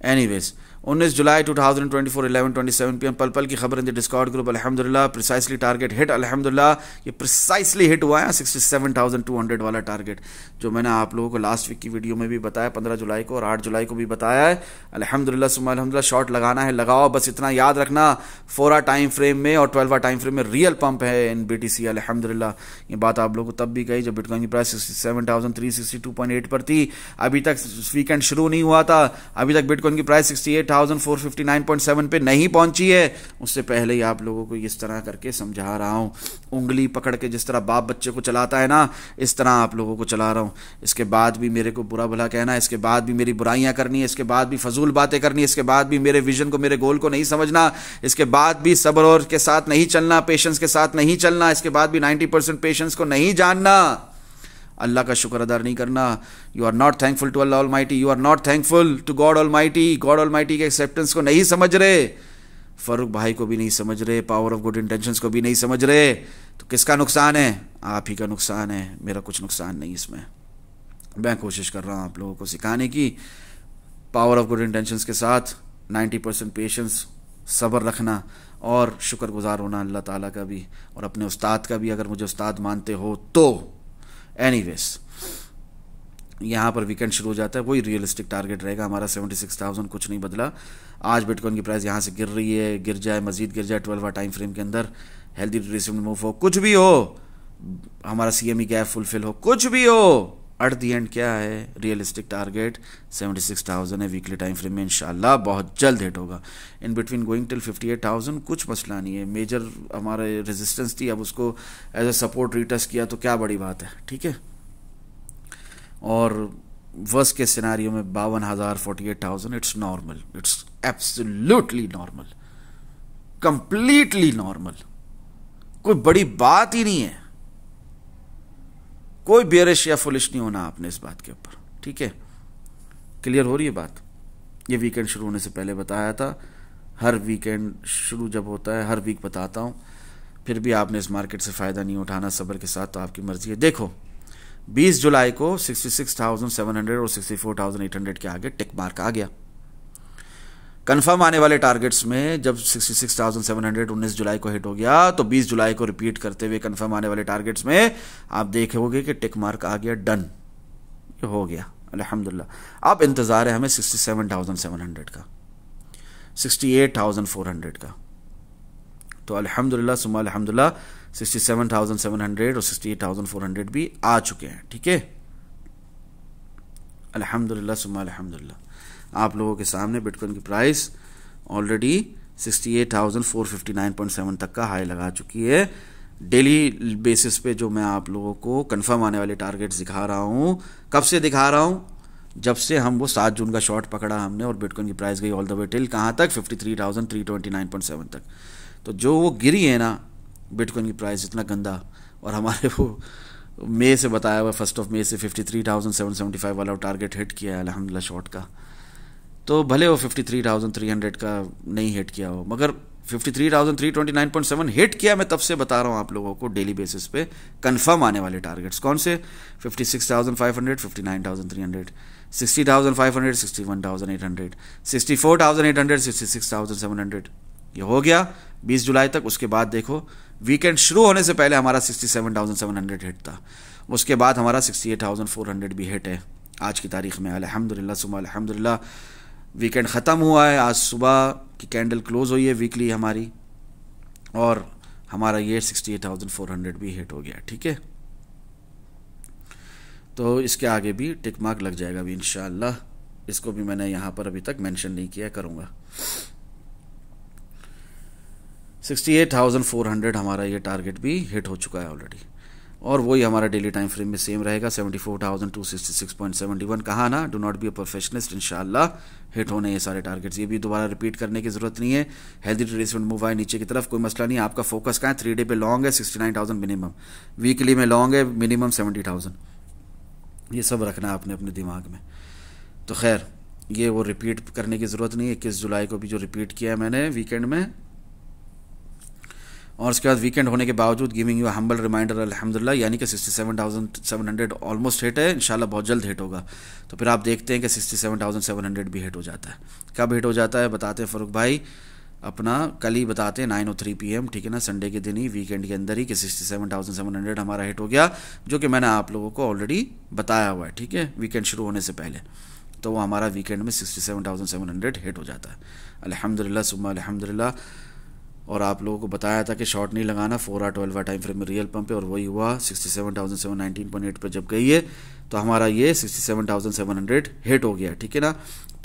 [SPEAKER 1] एनीवेज 19 जुलाई 2024 11:27 PM पल की खबर इन द डिस्कॉर्ड ग्रुप। अल्हम्दुलिल्लाह प्रिसाइसली टारगेट हिट, अल्हम्दुलिल्लाह ये प्रिसाइसली हिट हुआ है 67,200 वाला टारगेट, जो मैंने आप लोगों को लास्ट वीक की वीडियो में भी बताया, 15 जुलाई को और 8 जुलाई को भी बताया है। अल्हम्दुलिल्लाह सुम्मा अल्हम्दुलिल्लाह शॉर्ट लगाना है लगाओ, बस इतना याद रखना 4 टाइम फ्रेम में और 12 टाइम फ्रेम में रियल पंप है इन BTC। अल्हम्दुलिल्लाह ये बात आप लोगों को तब भी कही जब बिटकॉइन की प्राइस 67,362.8 पर थी, अभी तक वीकेंड शुरू नहीं हुआ था, अभी तक बिटकॉइन की प्राइस 68,459.7 पे नहीं पहुंची है। उससे पहले ही आप लोगों को इस तरह करके समझा रहा हूं, उंगली पकड़ के जिस तरह बाप बच्चे को चलाता है ना, इस तरह आप लोगों को चला रहा हूं। इसके बाद भी मेरे को बुरा भला कहना, इसके बाद भी मेरी बुराइयां करनी है, इसके बाद भी फजूल बातें करनी है, इसके बाद भी मेरे विजन को, मेरे गोल को नहीं समझना, इसके बाद भी सब्र और के साथ नहीं चलना, पेशेंस के साथ नहीं चलना, इसके बाद भी 90% पेशेंस को नहीं जानना, अल्लाह का शुक्र अदा नहीं करना। You are not thankful to Allah almighty, you are not thankful to God almighty. God almighty के एक्सेप्टेंस को नहीं समझ रहे, फरूक भाई को भी नहीं समझ रहे, पावर ऑफ गुड इंटेंशंस को भी नहीं समझ रहे, तो किसका नुकसान है? आप ही का नुकसान है, मेरा कुछ नुकसान नहीं इसमें। मैं कोशिश कर रहा हूँ आप लोगों को सिखाने की, पावर ऑफ गुड इंटेंशंस के साथ 90% पेशेंस, सब्र रखना और शुक्रगुजार होना अल्लाह ताला का भी और अपने उस्ताद का भी, अगर मुझे उस्ताद मानते हो तो। एनीवेज यहाँ पर वीकेंड शुरू हो जाता है, वही रियलिस्टिक टारगेट रहेगा हमारा 76,000, कुछ नहीं बदला। आज बिटकॉइन की प्राइस यहाँ से गिर रही है, गिर जाए, मजीद गिर जाए 12 टाइम फ्रेम के अंदर, हेल्दी रिट्रेसमेंट मूव हो, कुछ भी हो, हमारा CME गैप फुलफिल हो, कुछ भी हो, एट दी एंड क्या है रियलिस्टिक टारगेट 76,000 है वीकली टाइम फ्रेम में, इंशाल्लाह बहुत जल्द हिट होगा। इन बिटवीन गोइंग टिल 58,000 कुछ मसला नहीं है, मेजर हमारे रेजिस्टेंस थी, अब उसको एज ए सपोर्ट रीटेस्ट किया तो क्या बड़ी बात है, ठीक है। और वर्स्ट के सिनारियो में 52,000 48,000 it's normal, it's absolutely normal, completely normal, कोई बड़ी बात ही नहीं है, कोई बेरिश या फुलिश नहीं होना आपने इस बात के ऊपर, ठीक है। क्लियर हो रही है बात? ये वीकेंड शुरू होने से पहले बताया था, हर वीकेंड शुरू जब होता है हर वीक बताता हूँ, फिर भी आपने इस मार्केट से फ़ायदा नहीं उठाना सब्र के साथ, तो आपकी मर्ज़ी है। देखो 20 जुलाई को 66,700 और 64,800 के आगे टिक मार्क आ गया। कंफर्म आने वाले टारगेट्स में जब 66,700 19 जुलाई को हिट हो गया, तो 20 जुलाई को रिपीट करते हुए कंफर्म आने वाले टारगेट्स में आप देखोगे कि टिक मार्क आ गया, डन, ये हो गया अल्हम्दुलिल्लाह। अब इंतज़ार है हमें 67,700 का, 68,400 का। तो अल्हम्दुलिल्लाह सुम्मा अल्हम्दुलिल्लाह 67,700 और 68,400 भी आ चुके हैं, ठीक है। अल्हम्दुलिल्लाह सुम्मा अल्हम्दुलिल्लाह। आप लोगों के सामने बिटकॉइन की प्राइस ऑलरेडी 68,459.7 तक का हाई लगा चुकी है। डेली बेसिस पे जो मैं आप लोगों को कंफर्म आने वाले टारगेट्स दिखा रहा हूँ, कब से दिखा रहा हूँ, जब से हम वो 7 जून का शॉर्ट पकड़ा हमने और बिटकॉइन की प्राइस गई ऑल द वे टिल कहाँ तक, 53,329.7 तक। तो जो वो गिरी है ना बिटकॉइन की प्राइस इतना गंदा, और हमारे वो मई से बताया हुआ 1 मई से 53,775 वाला टारगेट हिट किया है अल्हम्दुलिल्लाह शॉर्ट का। तो भले वो 53,300 का नहीं हिट किया हो, मगर 53,329.7 हिट किया। मैं तब से बता रहा हूँ आप लोगों को डेली बेसिस पे कंफर्म आने वाले टारगेट्स कौन से, 56,500, 59,300, 60,500, 61,800, 64,800, 66,700, ये हो गया 20 जुलाई तक। उसके बाद देखो वीकेंड शुरू होने से पहले हमारा 67,700 हिट था, उसके बाद हमारा 68,400 भी हिट है आज की तारीख में अल्हम्दुलिल्लाह सुम्मा अल्हम्दुलिल्लाह। वीकेंड ख़त्म हुआ है, आज सुबह की कैंडल क्लोज हुई है वीकली हमारी, और हमारा ये 68,400 भी हिट हो गया, ठीक है। तो इसके आगे भी टिक मार्क लग जाएगा अभी इंशाअल्लाह। इसको भी मैंने यहाँ पर अभी तक मेंशन नहीं किया, करूँगा। 68,400 हमारा ये टारगेट भी हिट हो चुका है ऑलरेडी, और वही हमारा डेली टाइम फ्रेम में सेम रहेगा 74,266.71। कहा ना, do not be a perfectionist, इंशाल्लाह हिट होने ये सारे टारगेट्स। ये भी दोबारा रिपीट करने की जरूरत नहीं है। हेल्दी रिट्रेसमेंट मूव आए नीचे की तरफ, कोई मसला नहीं। आपका फोकस कहाँ है, 3 डे पे लॉन्ग है 69,000 मिनिमम, वीकली में लॉन्ग है मिनिमम 70,000। ये सब रखना है आपने अपने दिमाग में। तो खैर ये वो रिपीट करने की ज़रूरत नहीं है। 21 जुलाई को भी जो रिपीट किया है मैंने वीकेंड में, और उसके बाद वीकेंड होने के बावजूद गिविंग यू हम्बल रिमाइंडर अल्हम्दुलिल्लाह, यानी कि 67,700 ऑलमोस्ट हिट है, इंशाल्लाह बहुत जल्द हिट होगा। तो फिर आप देखते हैं कि 67,700 भी हिट हो जाता है। कब हिट हो जाता है बताते हैं फ़ारूक भाई, अपना कल ही बताते हैं 9:03 PM, ठीक है ना, संडे के दिन ही, वीकेंड के अंदर ही, कि 67,700 हमारा हिट हो गया, जो कि मैंने आप लोगों को ऑलरेडी बताया हुआ है, ठीक है, वीकेंड शुरू होने से पहले। तो वो हमारा वीकेंड में 67,700 हिट हो जाता है अल्हम्दुलिल्लाह सुम्मा अल्हम्दुलिल्लाह। और आप लोगों को बताया था कि शॉर्ट नहीं लगाना, 4 12 टाइम फ्रेम में रियल पंप है, और वही हुआ 67,719.8 पर जब गई है तो हमारा ये 67,700 हिट हो गया, ठीक है ना।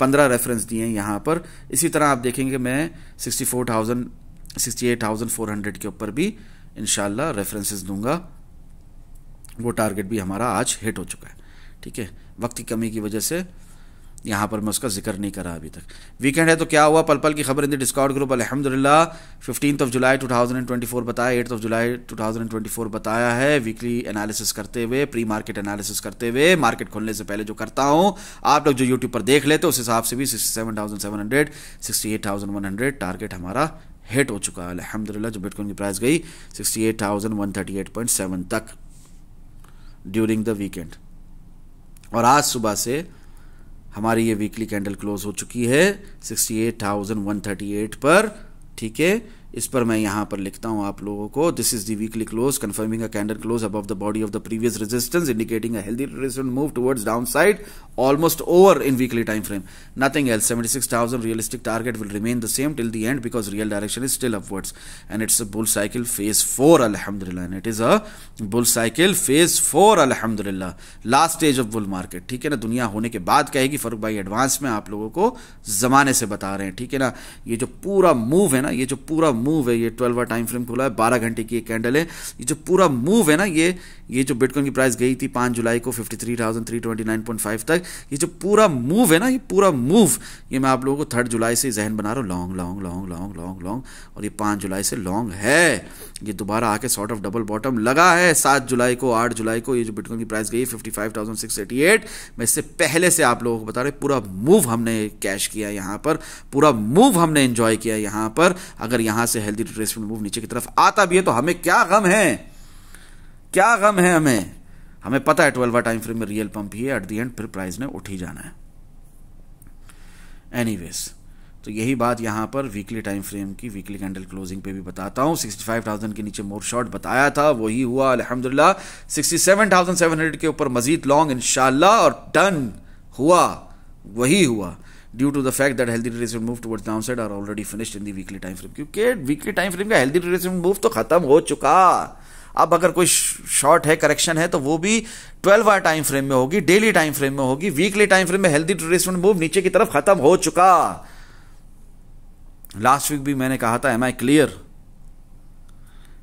[SPEAKER 1] 15 रेफरेंस दिए हैं यहाँ पर। इसी तरह आप देखेंगे मैं 68,400 के ऊपर भी इंशाल्लाह रेफरेंसेस दूंगा। वो टारगेट भी हमारा आज हिट हो चुका है, ठीक है। वक्त की कमी की वजह से यहाँ पर मैं उसका जिक्र नहीं करा अभी तक। वीकेंड है तो क्या हुआ, पल पल की खबर इन द डिस्कॉर्ड ग्रुप अल्हम्दुलिल्लाह। 15 जुलाई 2024 बताया, 8 जुलाई 2024 बताया है, वीकली एनालिसिस करते हुए, प्री मार्केट एनालिसिस करते हुए, मार्केट खोलने से पहले जो करता हूँ, आप लोग जो यूट्यूब पर देख लेते उस हिसाब से भी 67,700 68,100 टारगेट हमारा हिट हो चुका है अल्हम्दुलिल्लाह। जो बिटकॉइन की प्राइस गई 68,138.7 तक ड्यूरिंग द वीकेंड, और आज सुबह से हमारी ये वीकली कैंडल क्लोज हो चुकी है 68,138 पर, ठीक है। इस पर मैं यहाँ पर लिखता हूँ आप लोगों को, this is the weekly close confirming a candle close above the body of the previous resistance indicating a healthy resistance move towards down side almost over in weekly time frame, nothing else. 76,000 realistic target will remain the same till the end because real direction is still upwards and it's a bull cycle phase 4 अल्हम्दुलिल्लाह, and it is a bull cycle phase 4 अल्हम्दुलिल्लाह, last stage of bull market, ठीक है ना। दुनिया होने के बाद कहेगी फारूक भाई एडवांस में आप लोगों को जमाने से बता रहे हैं, ठीक है ना। ये जो पूरा मूव है ना, ये जो पूरा मूव है, ये 12 टाइम फ्रेम खुला है, 12 घंटे की एक कैंडल है, ये जो पूरा मूव है ना, ये जो बिटकॉइन की प्राइस गई थी 5 जुलाई को 53,329.5 तक, ये जो पूरा मूव है ना, ये पूरा मूव, ये मैं आप लोगों को 3 जुलाई से जहन बना रहा हूँ, long long long long long long, और ये 5 जुलाई से लॉन्ग है। ये दोबारा आके सॉर्ट ऑफ डबल बॉटम लगा है 7 जुलाई को, 8 जुलाई को। ये जो बिटकॉइन की प्राइस गई 55,688, मैं इससे पहले से आप लोगों को बता रहे, पूरा मूव हमने कैश किया यहाँ पर, पूरा मूव हमने एंजॉय किया यहाँ पर। अगर यहाँ से हेल्दी रिट्रेसमेंट मूव नीचे की तरफ आता भी है तो हमें क्या गम है, क्या गम है हमें पता है 12 आवर टाइम फ्रेम में रियल पंप ही है, एट द एंड फिर प्राइस ने उठ ही जाना है। एनीवेज, तो यही बात यहां पर वीकली टाइम फ्रेम की वीकली कैंडल क्लोजिंग पे भी बताता हूं। 65,000 के नीचे मोर शॉर्ट बताया था, वही हुआ अल्हम्दुलिल्लाह। 67,700 के ऊपर मजीद लॉन्ग इंशाल्लाह, और डन हुआ, वही हुआ, due to the fact that healthy retracement move towards downside are already finished in the weekly time frame, क्योंकि वीकली टाइम फ्रेम का हेल्दी रिट्रेसमेंट मूव तो खत्म हो चुका। अब अगर कोई शॉर्ट है, करेक्शन है, तो वो भी 12 आवर टाइम फ्रेम में होगी, डेली टाइम फ्रेम में होगी। वीकली टाइम फ्रेम में हेल्दी रिट्रेसमेंट मूव नीचे की तरफ खत्म हो चुका। लास्ट वीक भी मैंने कहा था, am I clear?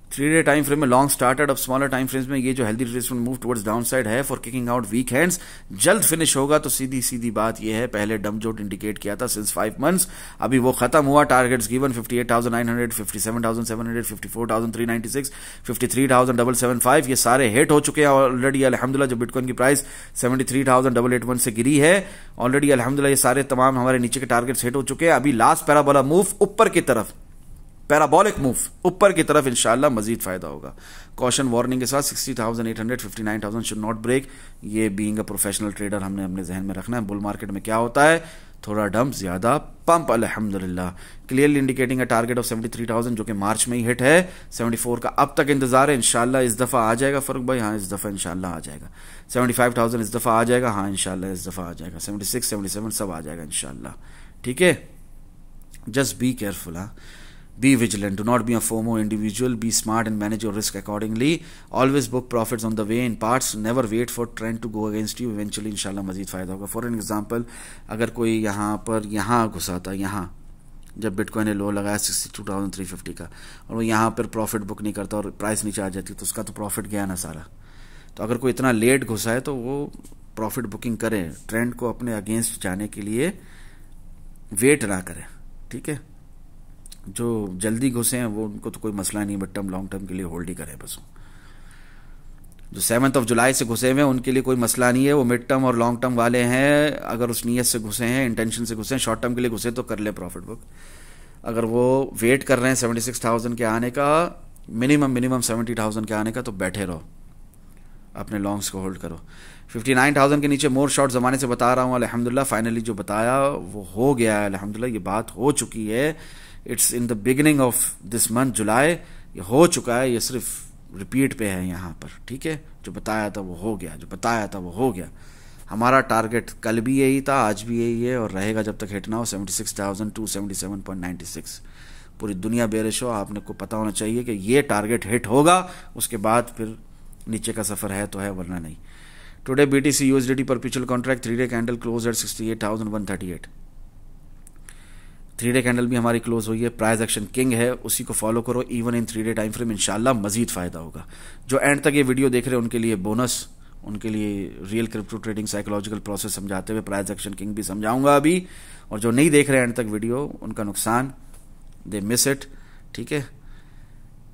[SPEAKER 1] 3 day time frame में लॉन्ग स्टार्टेड, अब स्मॉलर टाइम फ्रेम्स में ये जो healthy retracement move towards downside है for kicking out weak hands, जल्द फिनिश होगा। तो सीधी सीधी बात ये है, पहले डम जोट इंडिकेट किया था सिंस 5 मंथ्स, अभी वो खत्म हुआ। टारगेट्स गिवन 58,900, 57,700, 54,396, 53,775, ये सारे हिट हो चुके हैं ऑलरेडी अल्हम्दुलिल्लाह। जो बिटकॉइन की प्राइस 73,881 से गिरी है ऑलरेडी अल्हम्दुलिल्लाह, ये सारे तमाम हमारे नीचे के टारगेट्स हिट हो चुके हैं। अभी लास्ट पैराबोला मूव ऊपर की तरफ, पैराबोलिक मूव ऊपर की तरफ, इंशाल्लाह मजीद फायदा होगा। कॉशन वार्निंग के साथ 60,800, 59,000 शुड नॉट ब्रेक। ये बीइंग अ प्रोफेशनल ट्रेडर हमने अपने जहन में रखना है। बुल मार्केट में क्या होता है, थोड़ा डंप ज्यादा पंप अल्हम्दुलिल्लाह। Clearly indicating a target of 73,000 जो कि मार्च में ही हिट है। 74 का अब तक इंतजार है, इंशाल्लाह इस दफा आ जाएगा फर्क भाई, हाँ इस दफा इंशाल्लाह आ जाएगा। 75,000 इस दफा आ जाएगा, हाँ इंशाल्लाह इस दफा आ जाएगा। 76, 77 सब आ जाएगा इंशाल्लाह, ठीक है। जस्ट बी केयरफुल, हाँ, be vigilant, do not be a FOMO individual, be smart and manage your risk accordingly, always book profits on the way in parts, never wait for trend to go against you, eventually इंशाल्लाह मजीद फायदा होगा। For an example, अगर कोई यहाँ पर यहाँ घुसा था, यहाँ जब बिटकॉइन ने लो लगाया 62,350 का, और वो यहाँ पर प्रॉफिट बुक नहीं करता और प्राइस नीचे आ जाती, तो उसका तो प्रॉफिट गया ना सारा। तो अगर कोई इतना लेट घुसा है तो वो प्रॉफिट बुकिंग करे, ट्रेंड को अपने अगेंस्ट जाने के लिए वेट ना करे, ठीक है। जो जल्दी घुसे हैं वो, उनको तो कोई मसला नहीं, बट टर्म लॉन्ग टर्म के लिए होल्ड ही करें बस। जो 7 जुलाई से घुसे हुए हैं उनके लिए कोई मसला नहीं है, वो मिड टर्म और लॉन्ग टर्म वाले हैं। अगर उस नीयत से घुसे हैं, इंटेंशन से घुसे हैं, शॉर्ट टर्म के लिए घुसे तो कर ले प्रॉफिट बुक। अगर वो वेट कर रहे हैं 76,000 के आने का, मिनिमम 70,000 के आने का, तो बैठे रहो, अपने लॉन्ग्स को होल्ड करो। 59,000 के नीचे मोर शॉर्ट जमाने से बता रहा हूँ अल्हम्दुलिल्लाह, फाइनली जो बताया वो हो गया है अल्हम्दुलिल्लाह, ये बात हो चुकी है। It's in the beginning of this month July, ये हो चुका है, ये सिर्फ रिपीट पे है यहाँ पर, ठीक है। जो बताया था वो हो गया, जो बताया था वो हो गया। हमारा टारगेट कल भी यही था, आज भी यही है, और रहेगा जब तक हिट ना हो 76,277.96। पूरी दुनिया बेरिश हो, आपने को पता होना चाहिए कि ये टारगेट हिट होगा, उसके बाद फिर नीचे का सफर है तो है, वरना नहीं। Today BTC USDT perpetual contract 3 day candle close eight 68,138। 3 day candle भी हमारी क्लोज हुई है। प्राइस एक्शन किंग है, उसी को फॉलो करो even in 3 day time frame, इंशाल्लाह मजीद फायदा होगा। जो एंड तक ये वीडियो देख रहे हैं उनके लिए बोनस, उनके लिए real crypto trading psychological process समझाते हुए प्राइस एक्शन किंग भी समझाऊंगा अभी। और जो नहीं देख रहे एंड तक वीडियो, उनका नुकसान, दे मिस इट, ठीक है।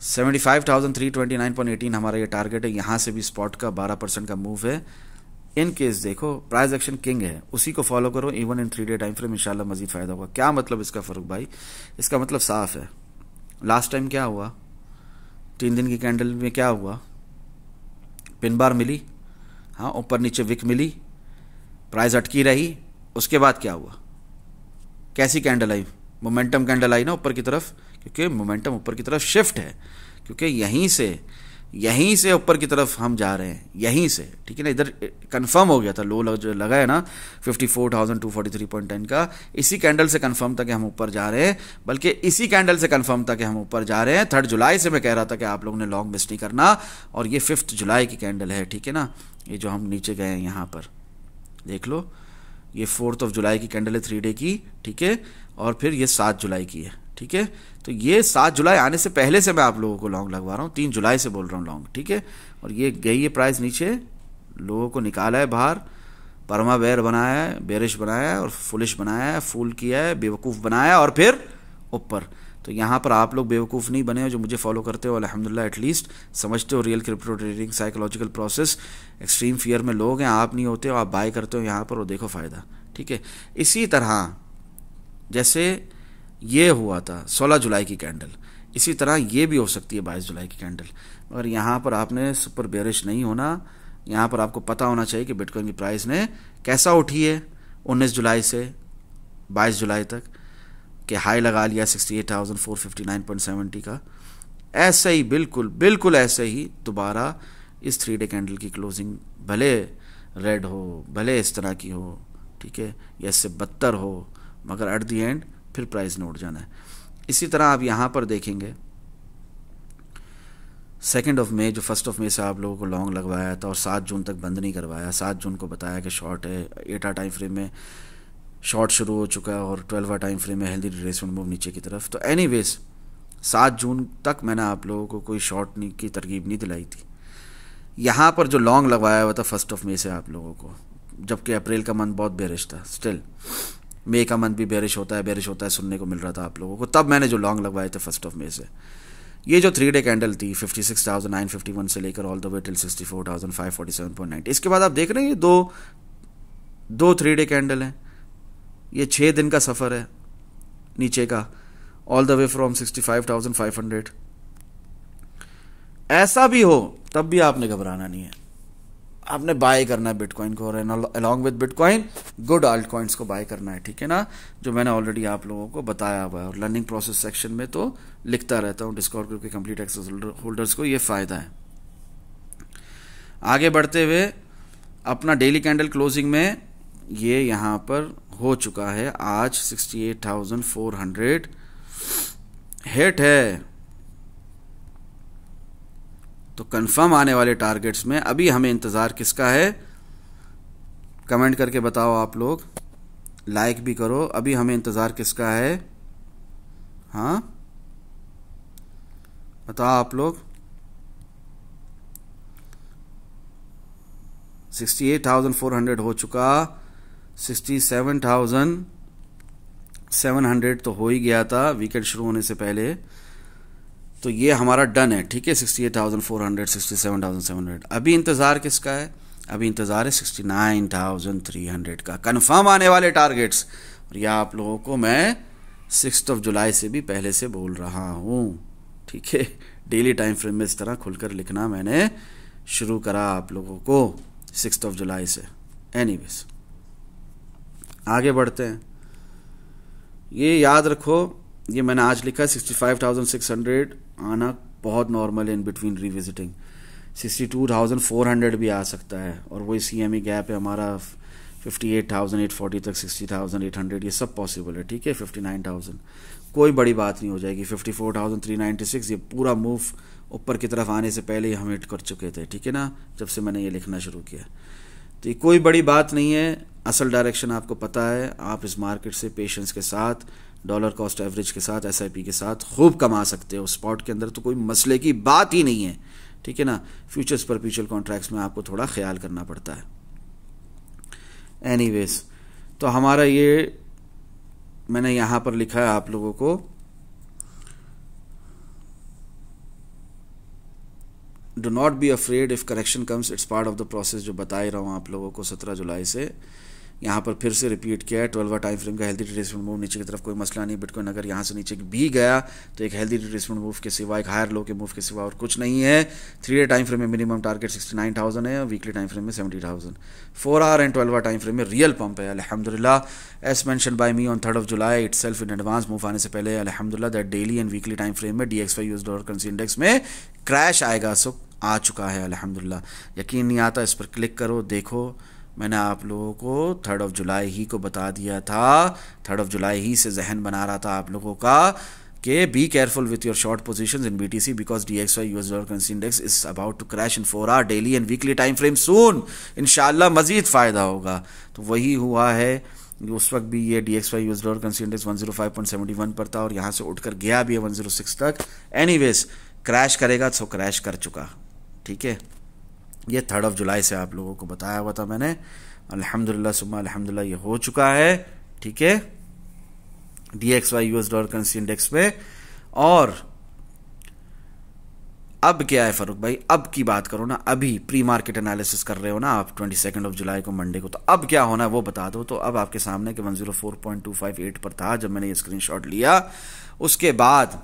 [SPEAKER 1] 75,329.18 हमारा ये टारगेट है। यहां से भी स्पॉट का 12% का मूव है। इन केस देखो, प्राइस एक्शन किंग है, उसी को फॉलो करो even in 3 day time frame, इंशाल्लाह मजीद फायदा होगा। क्या मतलब इसका फर्क भाई? इसका मतलब साफ है। लास्ट टाइम क्या हुआ, 3 दिन की कैंडल में क्या हुआ, पिन बार मिली, हाँ ऊपर नीचे विक मिली, प्राइस अटकी रही, उसके बाद क्या हुआ, कैसी कैंडल आई, मोमेंटम कैंडल आई ना ऊपर की तरफ, क्योंकि मोमेंटम ऊपर की तरफ शिफ्ट है, क्योंकि यहीं से ऊपर की तरफ हम जा रहे हैं, यहीं से, ठीक है ना। इधर कंफर्म हो गया था, लो जो लगा है ना 54,243.10 का, इसी कैंडल से कंफर्म था कि हम ऊपर जा रहे हैं, बल्कि इसी कैंडल से कंफर्म था कि हम ऊपर जा रहे हैं। 3 जुलाई से मैं कह रहा था कि आप लोगों ने लॉन्ग मिस नहीं करना, और ये 5 जुलाई की कैंडल है, ठीक है ना। ये जो हम नीचे गए हैं यहाँ पर देख लो, ये 4 जुलाई की कैंडल है 3 डे की, ठीक है, और फिर ये 7 जुलाई की है, ठीक है। तो ये 7 जुलाई आने से पहले से मैं आप लोगों को लॉन्ग लगवा रहा हूँ, 3 जुलाई से बोल रहा हूँ लॉन्ग, ठीक है। और ये गई है प्राइस नीचे, लोगों को निकाला है बाहर, परमा बेयर बनाया है, बेरिश बनाया है, और फुलिश बनाया है, फूल किया है, बेवकूफ़ बनाया, और फिर ऊपर। तो यहाँ पर आप लोग बेवकूफ़ नहीं बने हो, जो मुझे फॉलो करते हो अल्हम्दुलिल्लाह, एटलीस्ट समझते हो real crypto trading psychological process. Extreme fear में लोग हैं, आप नहीं होते हो, आप बाय करते हो यहाँ पर, और देखो फ़ायदा, ठीक है। इसी तरह जैसे ये हुआ था 16 जुलाई की कैंडल, इसी तरह ये भी हो सकती है 22 जुलाई की कैंडल, मगर यहाँ पर आपने सुपर बेरिश नहीं होना। यहाँ पर आपको पता होना चाहिए कि बिटकॉइन की प्राइस ने कैसा उठी है 19 जुलाई से 22 जुलाई तक, कि हाई लगा लिया 68,459.70 का। ऐसे ही बिल्कुल ऐसे ही दोबारा इस 3 डे कैंडल की क्लोजिंग भले रेड हो, भले इस तरह की हो, ठीक है, या इससे बदतर हो, मगर एट दी एंड फिर प्राइस ने उठ जाना है। इसी तरह आप यहाँ पर देखेंगे 2 मई जो 1 मई से आप लोगों को लॉन्ग लगवाया था और 7 जून तक बंद नहीं करवाया, 7 जून को बताया कि शॉर्ट है, 8 टाइम फ्रेम में शॉर्ट शुरू हो चुका है और 12 टाइम फ्रेम में हेल्दी रिट्रेसमेंट मूव नीचे की तरफ। तो एनीवेज 7 जून तक मैंने आप लोगों को कोई शॉर्ट की तरकीब नहीं दिलाई थी। यहाँ पर जो लॉन्ग लगवाया हुआ था 1 मई से आप लोगों को, जबकि अप्रैल का मंथ बहुत बेरिश था, स्टिल मई का मंथ भी बेरिश होता है सुनने को मिल रहा था आप लोगों को, तब मैंने जो लॉन्ग लगवाए थे 1 मई से। ये जो 3 डे कैंडल थी 56,951 से लेकर ऑल द वे टिल 64,547.90, इसके बाद आप देख रहे हैं ये दो 3 डे कैंडल हैं, ये 6 दिन का सफ़र है नीचे का, ऑल द वे फ्रॉम 65,500। ऐसा भी हो तब भी आपने घबराना नहीं है, आपने बाय करना है बिटकॉइन को, और along with bitcoin good alt coins को बाय करना है, ठीक है ना, जो मैंने ऑलरेडी आप लोगों को बताया हुआ है। और लर्निंग प्रोसेस सेक्शन में तो लिखता रहता हूँ डिस्कॉर्ड ग्रुप के कंप्लीट एक्सेस होल्डर्स को ये फ़ायदा है। आगे बढ़ते हुए अपना डेली कैंडल क्लोजिंग में ये यहाँ पर हो चुका है आज 68,400 हिट है। तो कंफर्म आने वाले टारगेट्स में अभी हमें इंतज़ार किसका है, कमेंट करके बताओ आप लोग, लाइक भी करो। अभी हमें इंतज़ार किसका है, हाँ बताओ आप लोग। 68,400 हो चुका, 67,700 तो हो ही गया था वीकेंड शुरू होने से पहले, तो ये हमारा डन है, ठीक है। 68,400, 67,700। अभी इंतज़ार किसका है, अभी इंतज़ार है 69,300 का, कंफर्म आने वाले टारगेट्स। और यह आप लोगों को मैं 6 जुलाई से भी पहले से बोल रहा हूँ, ठीक है। डेली टाइम फ्रेम में इस तरह खुलकर लिखना मैंने शुरू करा आप लोगों को 6 जुलाई से। एनीवेज आगे बढ़ते हैं। ये याद रखो, ये मैंने आज लिखा है 65,600 आना बहुत नॉर्मल है इन बिटवीन रिविजिटिंग। 62,400 भी आ सकता है, और वही CME गैप है हमारा 58,840 तक 60,800, ये सब पॉसिबल है, ठीक है। 59,000 कोई बड़ी बात नहीं हो जाएगी। 54,396 ये पूरा मूव ऊपर की तरफ आने से पहले ही हम हिट कर चुके थे, ठीक है ना, जब से मैंने ये लिखना शुरू किया। तो ये कोई बड़ी बात नहीं है, असल डायरेक्शन आपको पता है। आप इस मार्केट से पेशेंस के साथ, डॉलर कॉस्ट एवरेज के साथ, SIP के साथ खूब कमा सकते हो। स्पॉट के अंदर तो कोई मसले की बात ही नहीं है, ठीक है ना। फ्यूचर्स पर परपेचुअल कॉन्ट्रैक्ट्स में आपको थोड़ा ख्याल करना पड़ता है। एनीवेज तो हमारा ये मैंने यहाँ पर लिखा है आप लोगों को, do not be afraid if correction comes, it's part of the process, जो बता ही रहा हूँ आप लोगों को 17 जुलाई से। यहाँ पर फिर से रिपीट किया है 12 टाइम फ्रेम का हेल्दी रिट्रेसमेंट मूव, नीचे की तरफ कोई मसला नहीं। बिटकॉइन अगर यहाँ से नीचे भी गया तो एक हेल्दी रिट्रेसमेंट मूव के सिवा, एक हायर लो के मूव के सिवा और कुछ नहीं है। 3 डे टाइम फ्रेम में मिनिमम टारगेट 69,000 है, वीकली टाइम फ्रेम में 70,000। 4 आवर एंड 12 टाइम फ्रेम में रियल पंप है अल्हम्दुलिल्लाह। As mention by me on 3 July itself in advance move आने से पहले अल्हम्दुलिल्लाह that daily and weekly time frame में DXY US dollar currency index में क्रैश आएगा, सो आ चुका है अल्हम्दुलिल्लाह। यकीन नहीं आता, इस पर क्लिक करो, देखो। मैंने आप लोगों को 3 जुलाई ही को बता दिया था, 3 जुलाई ही से जहन बना रहा था आप लोगों का कि be careful with your short positions in BTC because DXY US dollar currency index is about to crash in 4 hour daily and weekly time frame soon. इंशाल्लाह मजीद फ़ायदा होगा। तो वही हुआ है। उस वक्त भी ये DXY US dollar currency index 105.71 पर था और यहाँ से उठकर गया भी है 106 तक। एनीवेज क्रैश करेगा, तो क्रैश कर चुका, ठीक है। ये 3 जुलाई से आप लोगों को बताया हुआ था मैंने। अल्हम्दुलिल्लाह सुम्मा अल्हम्दुलिल्लाह ये हो चुका है, ठीक है, DXY US dollar currency index में। और अब क्या है फारूक भाई, अब की बात करो ना। अभी प्री मार्केट एनालिसिस कर रहे हो ना आप 22 जुलाई को, मंडे को, तो अब क्या होना है वो बता दो। तो अब आपके सामने कि 104.258 पर था जब मैंने ये स्क्रीनशॉट लिया। उसके बाद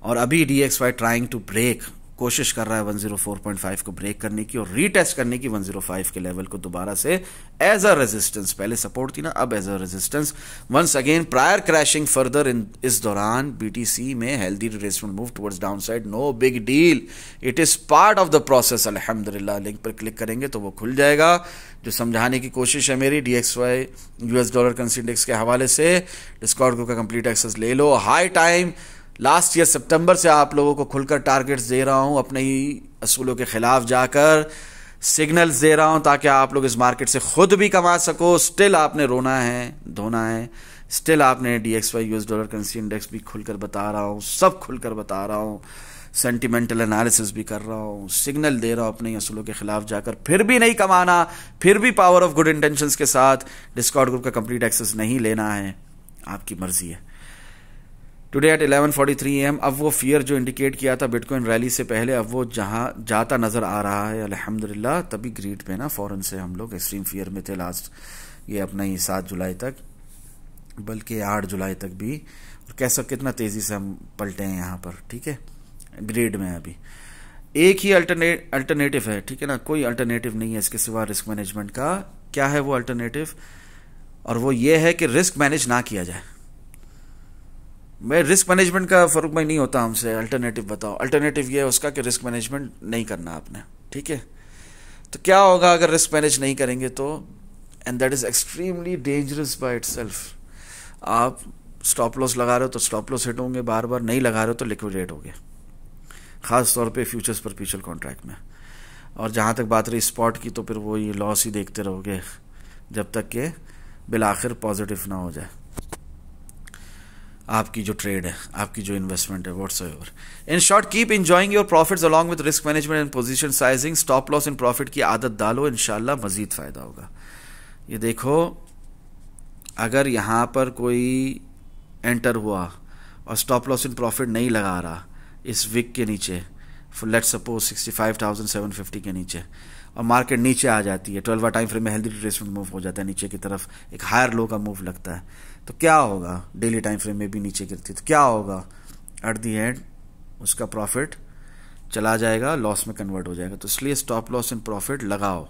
[SPEAKER 1] और अभी DXY ट्राइंग टू ब्रेक, कोशिश कर रहा है 104.5 को ब्रेक करने की और रीटेस्ट करने की 105 के लेवल को दोबारा से एज अ रेजिस्टेंस। पहले सपोर्ट थी ना, अब as a resistance once again prior crashing further in इस दौरान BTC में healthy retracement move towards downside, no big deal, it is part of the process. अल्हम्दुलिल्लाह लिंक पर क्लिक करेंगे तो वो खुल जाएगा। जो समझाने की कोशिश है मेरी DXY US dollar currency index के हवाले से, डिस्कॉर्ड ग्रुप का कंप्लीट एक्सेस ले लो। हाई टाइम लास्ट ईयर सितंबर से आप लोगों को खुलकर टारगेट्स दे रहा हूं, अपने ही असूलों के खिलाफ जाकर सिग्नल्स दे रहा हूं ताकि आप लोग इस मार्केट से खुद भी कमा सको। स्टिल आपने रोना है, धोना है, स्टिल आपने DXY US dollar currency index भी खुलकर बता रहा हूं, सब खुलकर बता रहा हूं, सेंटिमेंटल एनालिसिस भी कर रहा हूं, सिग्नल दे रहा हूं अपने असूलों के खिलाफ जाकर, फिर भी नहीं कमाना, फिर भी पावर ऑफ गुड इंटेंशंस के साथ डिस्कॉर्ड ग्रुप का कंप्लीट एक्सेस नहीं लेना है, आपकी मर्जी है। टुडे एट 11:43 AM अब वो फियर जो इंडिकेट किया था बिटकॉइन रैली से पहले, अब वो जहां जाता नजर आ रहा है अल्हम्दुलिल्लाह। तभी ग्रीड पे ना फौरन से हम लोग एक्सट्रीम फियर में थे लास्ट, ये अपना ही 7 जुलाई तक, बल्कि 8 जुलाई तक भी, और कैसा कितना तेजी से हम पलटे हैं यहाँ पर, ठीक है। ग्रीड में अभी एक ही अल्टरनेटिव है, ठीक है ना, कोई अल्टरनेटिव नहीं है इसके सिवा रिस्क मैनेजमेंट का। क्या है वो अल्टरनेटिव? और वो ये है कि रिस्क मैनेज ना किया जाए। मैं रिस्क मैनेजमेंट का फर्क भाई नहीं होता हमसे, अल्टरनेटिव बताओ। अल्टरनेटिव ये है उसका कि रिस्क मैनेजमेंट नहीं करना आपने, ठीक है। तो क्या होगा अगर रिस्क मैनेज नहीं करेंगे तो, and that is extremely dangerous by itself. आप स्टॉप लॉस लगा रहे हो तो स्टॉप लॉस हिट होंगे बार बार, नहीं लगा रहे हो तो लिक्विडेट होगे, खास तौर पे फ्यूचर्स पर फ्यूचर कॉन्ट्रैक्ट में। और जहां तक बात रही स्पॉट की, तो फिर वो ये लॉस ही देखते रहोगे जब तक कि बिल आखिर पॉजिटिव ना हो जाए आपकी जो ट्रेड है, आपकी जो इन्वेस्टमेंट है, whatsoever. In short keep enjoying your profits along with risk management and position sizing. Stop loss in profit की आदत डालो, इंशाल्लाह मजीद फायदा होगा। ये देखो, अगर यहां पर कोई एंटर हुआ और स्टॉप लॉस इन प्रॉफिट नहीं लगा रहा इस विक के नीचे, लेट्स सपोज 65,750 के नीचे, और मार्केट नीचे आ जाती है, 12 टाइम फ्रेम में हेल्दी रिट्रेसमेंट मूव हो जाता है नीचे की तरफ, एक हायर लो का मूव लगता है, तो क्या होगा? डेली टाइम फ्रेम में भी नीचे गिरती है तो क्या होगा? एट दी एंड उसका प्रॉफिट चला जाएगा, लॉस में कन्वर्ट हो जाएगा। तो इसलिए स्टॉप लॉस इन प्रॉफिट लगाओ,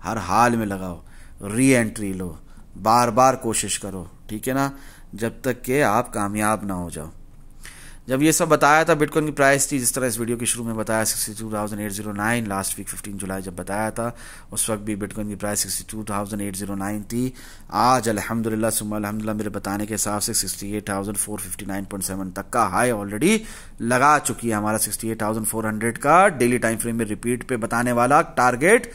[SPEAKER 1] हर हाल में लगाओ, री एंट्री लो, बार बार कोशिश करो, ठीक है ना, जब तक कि आप कामयाब ना हो जाओ। जब ये सब बताया था, बिटकॉइन की प्राइस थी जिस तरह इस वीडियो के शुरू में बताया 62,809, लास्ट वीक 15 जुलाई जब बताया था उस वक्त भी बिटकॉइन की प्राइस 62,809 थी। आज अल्हम्दुलिल्लाह सुम्मा अल्हम्दुलिल्लाह मेरे बताने के हिसाब से 68,459.7 तक का हाई ऑलरेडी लगा चुकी है। हमारा 68,400 का डेली टाइम फ्रेम में रिपीट पे बताने वाला टारगेट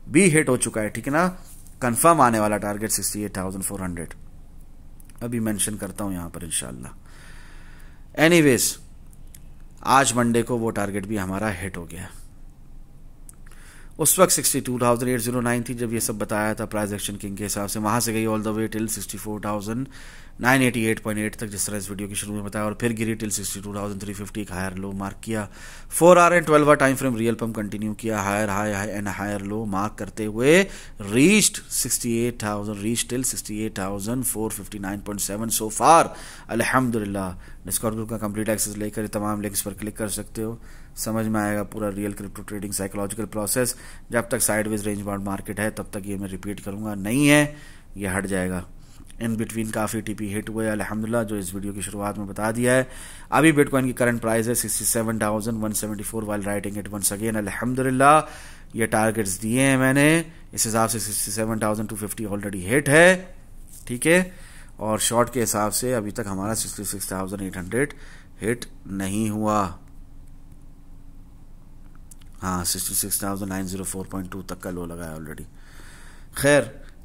[SPEAKER 1] भी हिट हो चुका है, ठीक है ना, कंफर्म आने वाला टारगेट 68,400 अभी मेंशन करता हूं यहां पर इंशाल्लाह। एनीवेज, आज मंडे को वो टारगेट भी हमारा हिट हो गया। उस वक्त 62,809 थी जब ये सब बताया था प्राइस एक्शन किंग के हिसाब से, वहां से गई ऑल द वे टिल 64,988.8 तक जिस तरह इस वीडियो के शुरू में बताया, और फिर गिरी टिल 62,350, एक हायर लो मार्क किया। 4 hour and 12 hour time frame real pump continue किया, higher high and higher low mark करते हुए reached 68,000, reach till 68,459.7 so far अल्हम्दुलिल्लाह। डिस्कॉर्ड ग्रुप का कंप्लीट एक्सेस लेकर तमाम लिंक्स पर क्लिक कर सकते हो, समझ में आएगा पूरा real crypto trading psychological process. जब तक साइडवेज रेंज बाउंड मार्केट है तब तक ये मैं रिपीट करूंगा, नहीं है ये हट जाएगा। इन बिटवीन काफी टीपी हिट हुए अल्हम्दुलिल्लाह, जो इस वीडियो की शुरुआत में बता दिया है। अभी बिटकॉइन की करंट प्राइस है 67,174 while writing it once again अल्हम्दुलिल्लाह। ये टारगेट्स दिए हैं मैंने, इस हिसाब से 67,250 ऑलरेडी हिट है, ठीक है, और शॉर्ट के हिसाब से अभी तक हमारा 66,800 हिट नहीं हुआ। हाँ, 66,904.2 तक का लो लगा है ऑलरेडी। खैर,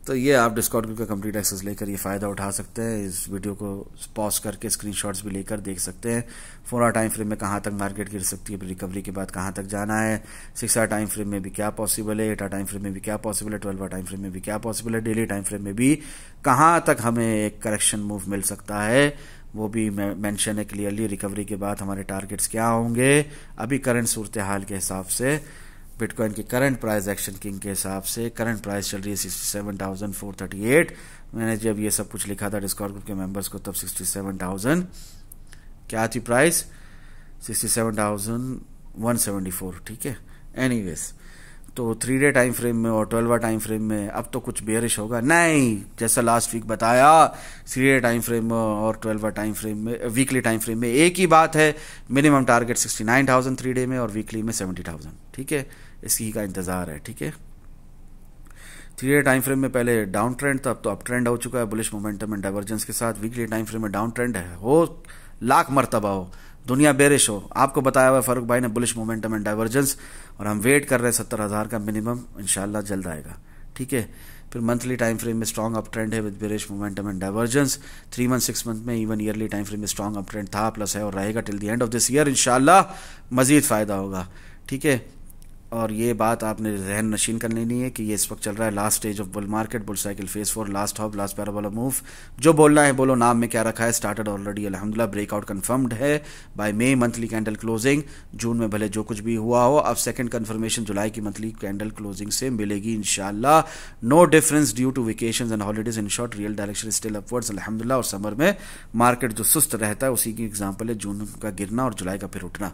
[SPEAKER 1] तो ये आप डिस्कॉर्ड ग्रुप का कंप्लीट एक्सेस लेकर ये फायदा उठा सकते हैं। इस वीडियो को पॉज करके स्क्रीनशॉट्स भी लेकर देख सकते हैं 4 आवर टाइम फ्रेम में कहाँ तक मार्केट गिर सकती है, रिकवरी के बाद कहाँ तक जाना है, 6 आवर टाइम फ्रेम में भी क्या पॉसिबल है, 8 आवर टाइम फ्रेम में भी क्या पॉसिबल है, 12 आवर टाइम फ्रेम में भी क्या पॉसिबल है, डेली टाइम फ्रेम में भी कहाँ तक हमें एक करेक्शन मूव मिल सकता है, वो भी मेंशन है क्लियरली। रिकवरी के बाद हमारे टारगेट्स क्या होंगे, अभी करंट सूरत हाल के हिसाब से, बिटकॉइन की करंट प्राइस एक्शन किंग के हिसाब से करंट प्राइस चल रही है 67,438। मैंने जब ये सब कुछ लिखा था डिस्कॉर्ड ग्रुप के मेंबर्स को तब 67,000 क्या थी प्राइस, 67,174, ठीक है। एनीवेज, तो 3 डे टाइम फ्रेम में और 12 टाइम फ्रेम में अब तो कुछ बेयरिश होगा नहीं, जैसा लास्ट वीक बताया 3 डे टाइम फ्रेम में और 12 टाइम फ्रेम में, वीकली टाइम फ्रेम में एक ही बात है, मिनिमम टारगेट 69,000 3 डे में और वीकली में 70,000, ठीक है। इसी का इंतजार है, ठीक है। 3 डे टाइम फ्रेम में पहले डाउन ट्रेंड था, अब तो अप ट्रेंड हो चुका है बुलिश मोमेंटम एंड डाइवर्जेंस के साथ। वीकली टाइम फ्रेम में डाउन ट्रेंड है, हो लाख मरतबा हो, दुनिया बेरिश हो, आपको बताया हुआ फारूक भाई ने बुलिश मोमेंटम एंड डाइवर्जेंस, और हम वेट कर रहे हैं 70,000 का मिनिमम, इंशाल्लाह जल्द आएगा, ठीक है। फिर मंथली टाइम फ्रेम में स्ट्रॉन्ग अप ट्रेंड है with bearish momentum and divergence. 3 month 6 month में इवन ईयरली टाइम फ्रेम में स्ट्रॉन्ग अप ट्रेंड था, प्लस है और रहेगा till the end of this year, इंशाल्लाह मजीद फायदा होगा, ठीक है। और ये बात आपने जहन नशीन कर लेनी है कि ये इस वक्त चल रहा है last stage of bull market, bull cycle phase 4, last hop, last parabola move. जो बोलना है बोलो, नाम में क्या रखा है, स्टार्टेड ऑलरेडी अल्हम्दुलिल्लाह, ब्रेकआउट कंफर्म्ड है बाय मई मंथली कैंडल क्लोजिंग। जून में भले जो कुछ भी हुआ हो, अब सेकंड कंफर्मेशन जुलाई की मंथली कैंडल क्लोजिंग से मिलेगी इंशाल्लाह। No difference due to vacations and holidays, in short real direction still upwards अल्हम्दुलिल्लाह। और समर में मार्केट जो सुस्त रहता है उसी की एग्जाम्पल है जून का गिरना और जुलाई का फिर उठना,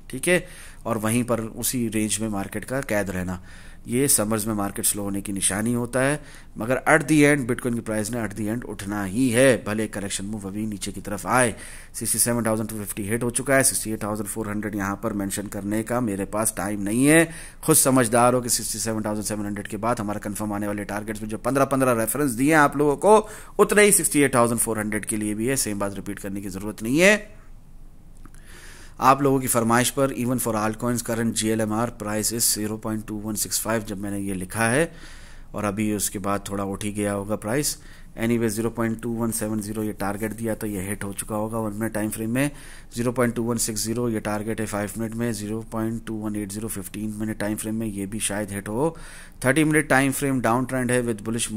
[SPEAKER 1] ठीक है। और वहीं पर उसी रेंज में मार्केट का कैद रहना, ये समर्स में मार्केट स्लो होने की निशानी होता है। मगर एट दी एंड बिटकॉइन की प्राइस ने एट दी एंड उठना ही है, भले करेक्शन मूव अभी नीचे की तरफ आए। 67,250 हिट हो चुका है, 68,400 यहां पर मेंशन करने का मेरे पास टाइम नहीं है। खुद समझदार हो कि 67,700 के बाद हमारा कंफर्म आने वाले टारगेट्स में जो 15-15 रेफरेंस दिए आप लोगों को, उतने ही 68,400 के लिए भी है। सेम बात रिपीट करने की जरूरत नहीं है। आप लोगों की फरमाइश पर even for all coins current GLMR price is 0.2165 जब मैंने ये लिखा है, और अभी उसके बाद थोड़ा उठ ही गया होगा प्राइस। एनीवे 0.2170 ये टारगेट दिया तो ये हिट हो चुका होगा 1 मिनट टाइम फ्रेम में। 0.2160 ये टारगेट है 5 मिनट में। 0.2180 15 मिनट टाइम फ्रेम में, ये भी शायद हिट हो। 30 minute time frame down trend है with bullish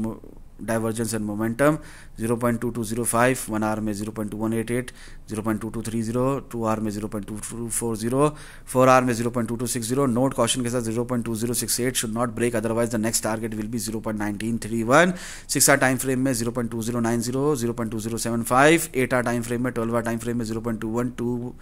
[SPEAKER 1] divergence and momentum. 0.2205 1 hour में 0.2188, 0.2230 2 आवर में 0.2240, 4 आवर में 0.2260। नोट कॉशन के साथ 0.2068 should not break, otherwise the next target will be 0.1931। 6 hour time frame में 0.2090, 0.2075। 8 आवर टाइम फ्रेम में, 12 hour time frame में 0.212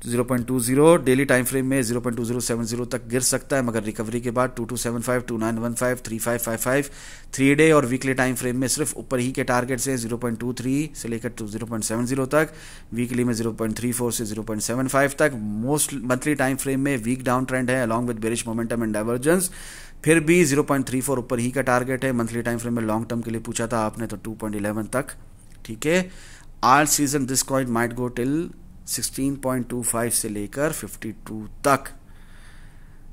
[SPEAKER 1] 0.20। Daily time frame में 0.2070 तक गिर सकता है, मगर रिकवरी के बाद 2275 2915 3555। 3 डे और वीकली टाइम फ्रेम में सिर्फ ऊपर ही के टारगेट से 0.23 से लेकर 0.70 तक, वीकली में 0.34 से 0.75 तक। मोस्ट मंथली टाइम फ्रेम में वीक डाउन ट्रेंड है along with bearish momentum and divergence, फिर भी 0.34 ऊपर ही का टारगेट है। मंथली टाइम फ्रेम में लॉन्ग टर्म के लिए पूछा था आपने तो 2.11 तक, ठीक है। All season this coin might go till 16.25 से लेकर 52 तक।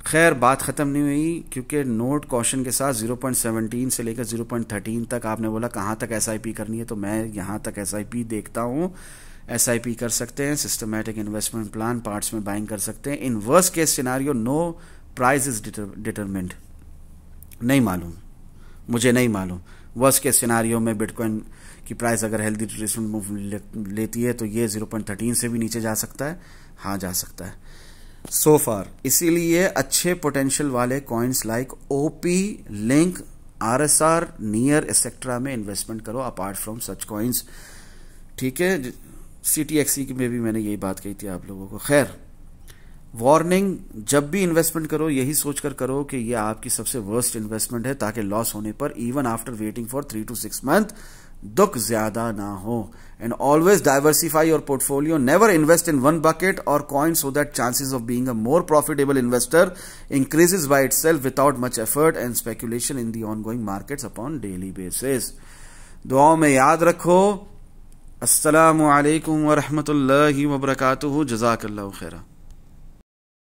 [SPEAKER 1] खैर बात खत्म नहीं हुई, क्योंकि नोट कॉशन के साथ 0.17 से लेकर 0.13 तक आपने बोला कहाँ तक SIP करनी है, तो मैं यहाँ तक SIP देखता हूँ। SIP कर सकते हैं, सिस्टमैटिक इन्वेस्टमेंट प्लान पार्ट्स में बाइंग कर सकते हैं। In worst case scenario no price is determined, नहीं मालूम, मुझे नहीं मालूम। वर्स्ट केस सिनारियो में बिटकॉइन की प्राइस अगर हेल्दी रिट्रेसमेंट मूव लेती है तो ये 0.13 से भी नीचे जा सकता है, हाँ जा सकता है सो फार। इसीलिए अच्छे पोटेंशियल वाले coins like OP, link, RSR, near etcetera में इन्वेस्टमेंट करो अपार्ट फ्रॉम सच कॉइन्स, ठीक है। CTXE में भी मैंने यही बात कही थी आप लोगों को। खैर वार्निंग, जब भी इन्वेस्टमेंट करो यही सोचकर करो कि ये आपकी सबसे वर्स्ट इन्वेस्टमेंट है, ताकि लॉस होने पर even after waiting for 3 to 6 month दुख ज्यादा ना हो। And always diversify your portfolio, never invest in one bucket और coin, so that chances of being a more profitable investor increases by itself without much effort and speculation in the ongoing markets upon daily basis. दुआओं में याद रखो। अस्सलामु अलैकुम व रहमतुल्लाहि व बरकातुहू। जज़ाकल्लाहु खैरा।